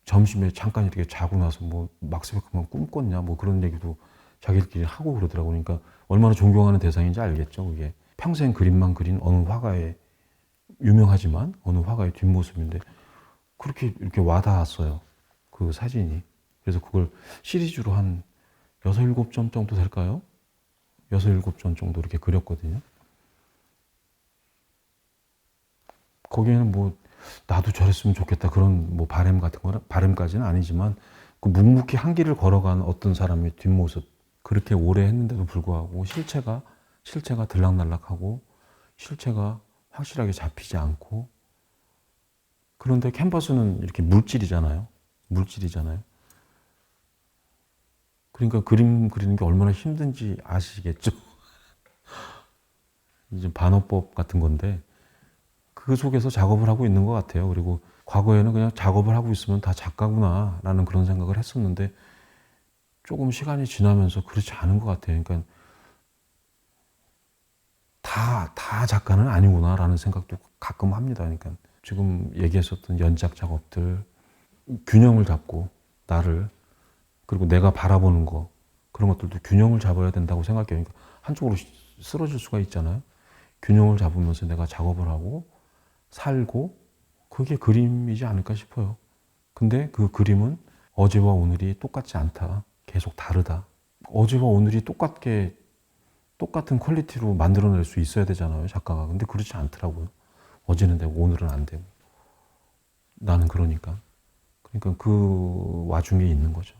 A: 점심에 잠깐 이렇게 자고 나서 뭐 막스 베크만 꿈꿨냐 뭐 그런 얘기도 자기들끼리 하고 그러더라고요. 그러니까 얼마나 존경하는 대상인지 알겠죠. 그게 평생 그림만 그린 어느 화가의 유명하지만 어느 화가의 뒷모습인데 그렇게 이렇게 와닿았어요. 그 사진이. 그래서 그걸 시리즈로 한 6, 7점 정도 될까요? 6, 7점 정도 이렇게 그렸거든요. 거기에는 뭐 나도 저랬으면 좋겠다 그런 뭐 바램 같은 거는 바램까지는 아니지만 그 묵묵히 한 길을 걸어간 어떤 사람의 뒷모습, 그렇게 오래 했는데도 불구하고 실체가 들락날락하고 실체가 확실하게 잡히지 않고, 그런데 캔버스는 이렇게 물질이잖아요. 그러니까 그림 그리는 게 얼마나 힘든지 아시겠죠? 이제 반어법 같은 건데 그 속에서 작업을 하고 있는 것 같아요. 그리고 과거에는 그냥 작업을 하고 있으면 다 작가구나라는 그런 생각을 했었는데 조금 시간이 지나면서 그렇지 않은 것 같아요. 그러니까 다 작가는 아니구나라는 생각도 가끔 합니다. 그러니까 지금 얘기했었던 연작 작업들, 균형을 잡고 나를, 그리고 내가 바라보는 거, 그런 것들도 균형을 잡아야 된다고 생각해요. 그러니까 한쪽으로 쓰러질 수가 있잖아요. 균형을 잡으면서 내가 작업을 하고 살고, 그게 그림이지 않을까 싶어요. 근데 그 그림은 어제와 오늘이 똑같지 않다. 계속 다르다. 어제와 오늘이 똑같은 퀄리티로 만들어낼 수 있어야 되잖아요, 작가가. 근데 그렇지 않더라고요. 어제는 되고 오늘은 안 되고. 나는 그러니까 그 와중에 있는 거죠.